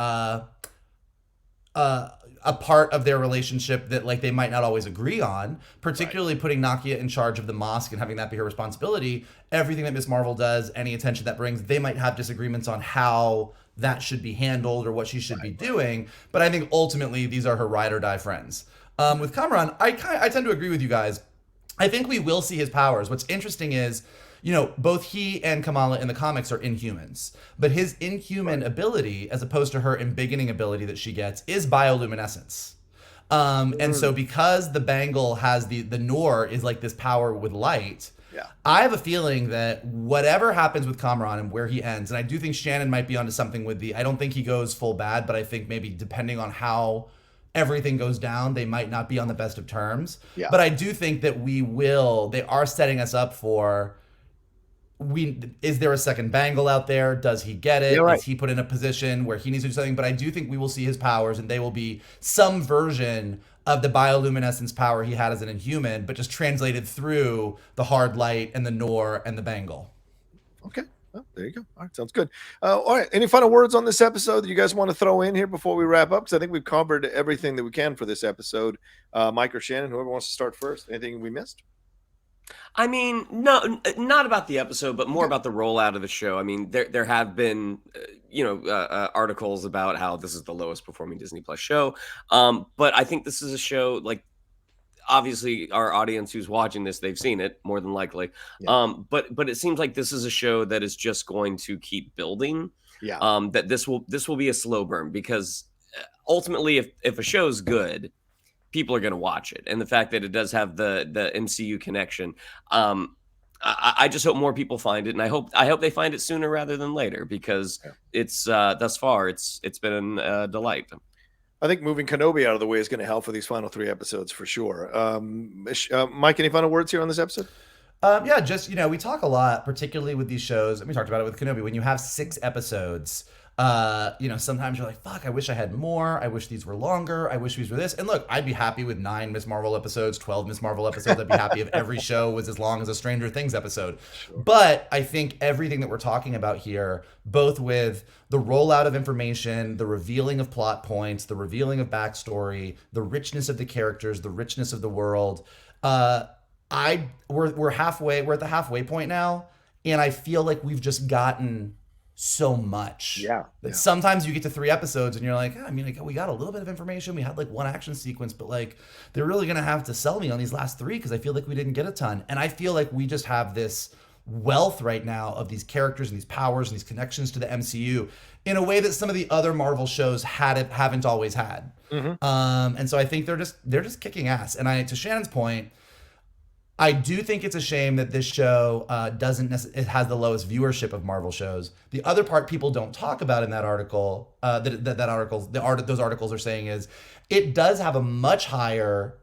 a part of their relationship that like they might not always agree on, particularly putting Nakia in charge of the mosque and having that be her responsibility. Everything that Miss Marvel does, any attention that brings, they might have disagreements on how that should be handled or what she should be doing. But I think ultimately these are her ride or die friends. With Kamran, I tend to agree with you guys. I think we will see his powers. What's interesting is you know, both he and Kamala in the comics are Inhumans, but his Inhuman ability, as opposed to her embiggening ability that she gets, is bioluminescence. And so because the bangle has the Noor is like this power with light, I have a feeling that whatever happens with Kamran and where he ends, and I do think Shannon might be onto something with I don't think he goes full bad, but I think maybe depending on how everything goes down, they might not be on the best of terms. Yeah. But I do think that they are setting us up for, is there a second bangle out there? Does he get it? Is he put in a position where he needs to do something? But I do think we will see his powers, and they will be some version of the bioluminescence power he had as an Inhuman, but just translated through the hard light and the Noor and the bangle. Okay. Well, there you go. All right. Sounds good. All right. Any final words on this episode that you guys want to throw in here before we wrap up? Because I think we've covered everything that we can for this episode. Mike or Shannon, whoever wants to start first. Anything we missed? I mean, no, not about the episode, but more about the rollout of the show. I mean, there have been, articles about how this is the lowest performing Disney Plus show. But I think this is a show, like, obviously our audience who's watching this, they've seen it more than likely. Yeah. But it seems like this is a show that is just going to keep building. Yeah. That this will be a slow burn, because ultimately, if a show's good, people are going to watch it. And the fact that it does have the MCU connection, I just hope more people find it, and I hope they find it sooner rather than later, because it's thus far it's been a delight. I think moving Kenobi out of the way is going to help for these final 3 episodes for sure. Mike, any final words here on this episode? Yeah, just, we talk a lot, particularly with these shows, and we talked about it with Kenobi, when you have 6 episodes, sometimes you're like, fuck, I wish I had more. I wish these were longer. I wish these were this. And look, I'd be happy with 9 Miss Marvel episodes, 12 Miss Marvel episodes. I'd be happy if every show was as long as a Stranger Things episode. Sure. But I think everything that we're talking about here, both with the rollout of information, the revealing of plot points, the revealing of backstory, the richness of the characters, the richness of the world, we're at the halfway point now, and I feel like we've just gotten so much. That sometimes you get to 3 episodes and you're like, we got a little bit of information. We had like 1 action sequence, but like they're really gonna have to sell me on these last 3 because I feel like we didn't get a ton. And I feel like we just have this wealth right now of these characters and these powers and these connections to the MCU in a way that some of the other Marvel shows haven't always had. Mm-hmm. And so I think they're just kicking ass. And to Shannon's point, I do think it's a shame that this show it has the lowest viewership of Marvel shows. The other part people don't talk about in that article, those articles are saying, is it does have a much higher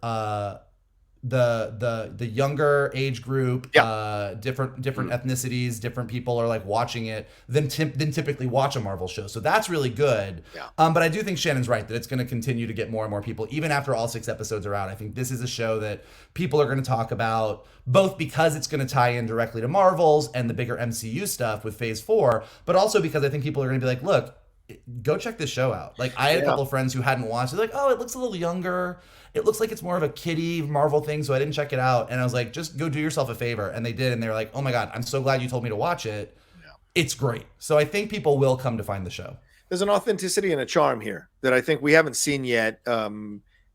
the younger age group, different ethnicities, different people are like watching it than typically watch a Marvel show. So that's really good. Yeah. But I do think Shannon's right that it's going to continue to get more and more people, even after all 6 episodes are out. I think this is a show that people are going to talk about, both because it's going to tie in directly to Marvel's and the bigger MCU stuff with Phase 4, but also because I think people are going to be like, look, go check this show out. Like, I had a couple of friends who hadn't watched it, like, oh, it looks a little younger. It looks like it's more of a kiddie Marvel thing, so I didn't check it out. And I was like, just go do yourself a favor. And they did, and they were like, oh my God, I'm so glad you told me to watch it. Yeah. It's great. So I think people will come to find the show. There's an authenticity and a charm here that I think we haven't seen yet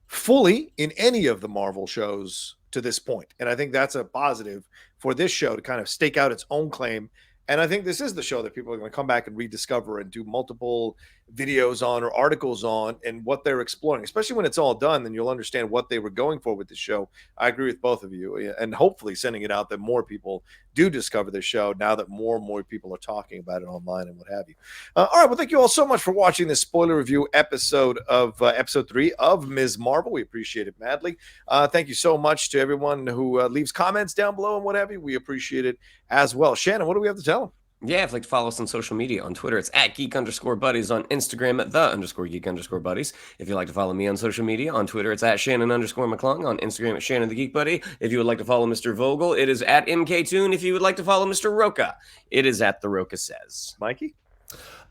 fully in any of the Marvel shows to this point. And I think that's a positive for this show to kind of stake out its own claim. And I think this is the show that people are going to come back and rediscover and do multiple videos on or articles on, and what they're exploring, especially when it's all done. Then you'll understand what they were going for with the show. I agree with both of you, and hopefully sending it out that more people do discover this show now that more and more people are talking about it online and what have you. All right. Well, thank you all so much for watching this spoiler review episode of episode 3 of Ms. Marvel. We appreciate it madly. Thank you so much to everyone who leaves comments down below and what have you. We appreciate it as well. Shannon, what do we have to tell them? Yeah, if you'd like to follow us on social media, on Twitter, it's at Geek_Buddies, on Instagram at _Geek_Buddies. If you'd like to follow me on social media, on Twitter, it's at Shannon_McClung, on Instagram at Shannon the Geek Buddy. If you would like to follow Mr. Vogel, it is at MKToon. If you would like to follow Mr. Roca, it is at The Roca Says. Mikey?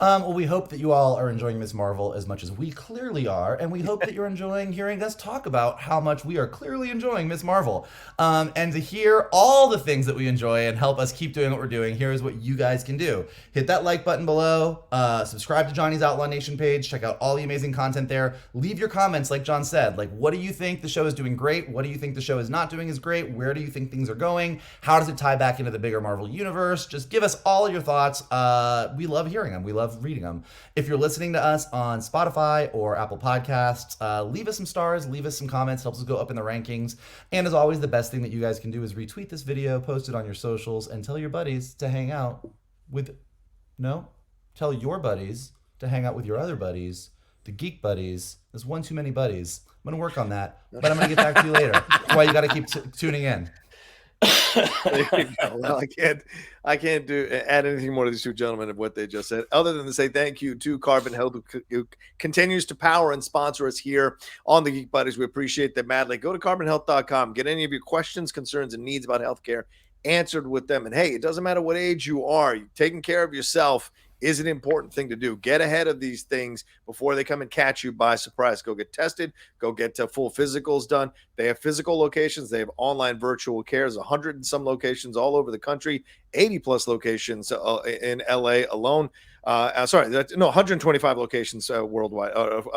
Well, we hope that you all are enjoying Ms. Marvel as much as we clearly are, and we hope that you're enjoying hearing us talk about how much we are clearly enjoying Ms. Marvel. And to hear all the things that we enjoy and help us keep doing what we're doing, here is what you guys can do. Hit that like button below, subscribe to Johnny's Outlaw Nation page, check out all the amazing content there. Leave your comments, like John said. Like, what do you think the show is doing great? What do you think the show is not doing as great? Where do you think things are going? How does it tie back into the bigger Marvel universe? Just give us all your thoughts. We love hearing them. We love reading them. If you're listening to us on Spotify or Apple Podcasts, leave us some stars, leave us some comments, helps us go up in the rankings. And as always, the best thing that you guys can do is retweet this video, post it on your socials, and tell your buddies to hang out with, tell your buddies to hang out with your other buddies, the geek buddies. There's one too many buddies. I'm going to work on that, but I'm going to get back to you later. That's why you got to keep tuning in. There you go. Well, I can't add anything more to these two gentlemen of what they just said, other than to say thank you to Carbon Health, who continues to power and sponsor us here on the Geek Buddies. We appreciate that madly. Go to carbonhealth.com. Get any of your questions, concerns, and needs about healthcare answered with them. And hey, it doesn't matter what age you are. Taking care of yourself is an important thing to do. Get ahead of these things before they come and catch you by surprise. Go get tested. Go get full physicals done. They have physical locations. They have online virtual care. There's 100 and some locations all over the country, 80 plus locations in LA alone. 125 locations worldwide.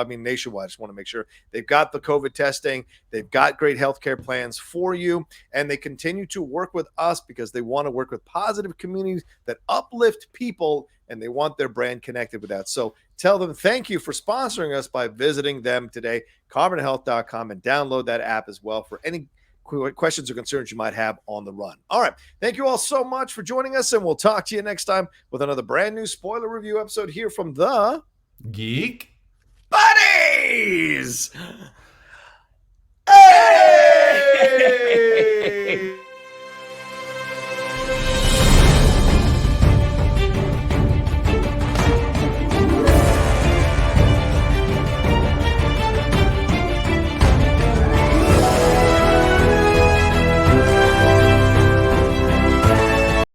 Nationwide. I just want to make sure they've got the COVID testing. They've got great healthcare plans for you, and they continue to work with us because they want to work with positive communities that uplift people, and they want their brand connected with that. So tell them thank you for sponsoring us by visiting them today, carbonhealth.com, and download that app as well for any questions or concerns you might have on the run. All right. Thank you all so much for joining us, and we'll talk to you next time with another brand new spoiler review episode here from the Geek Buddies. Hey!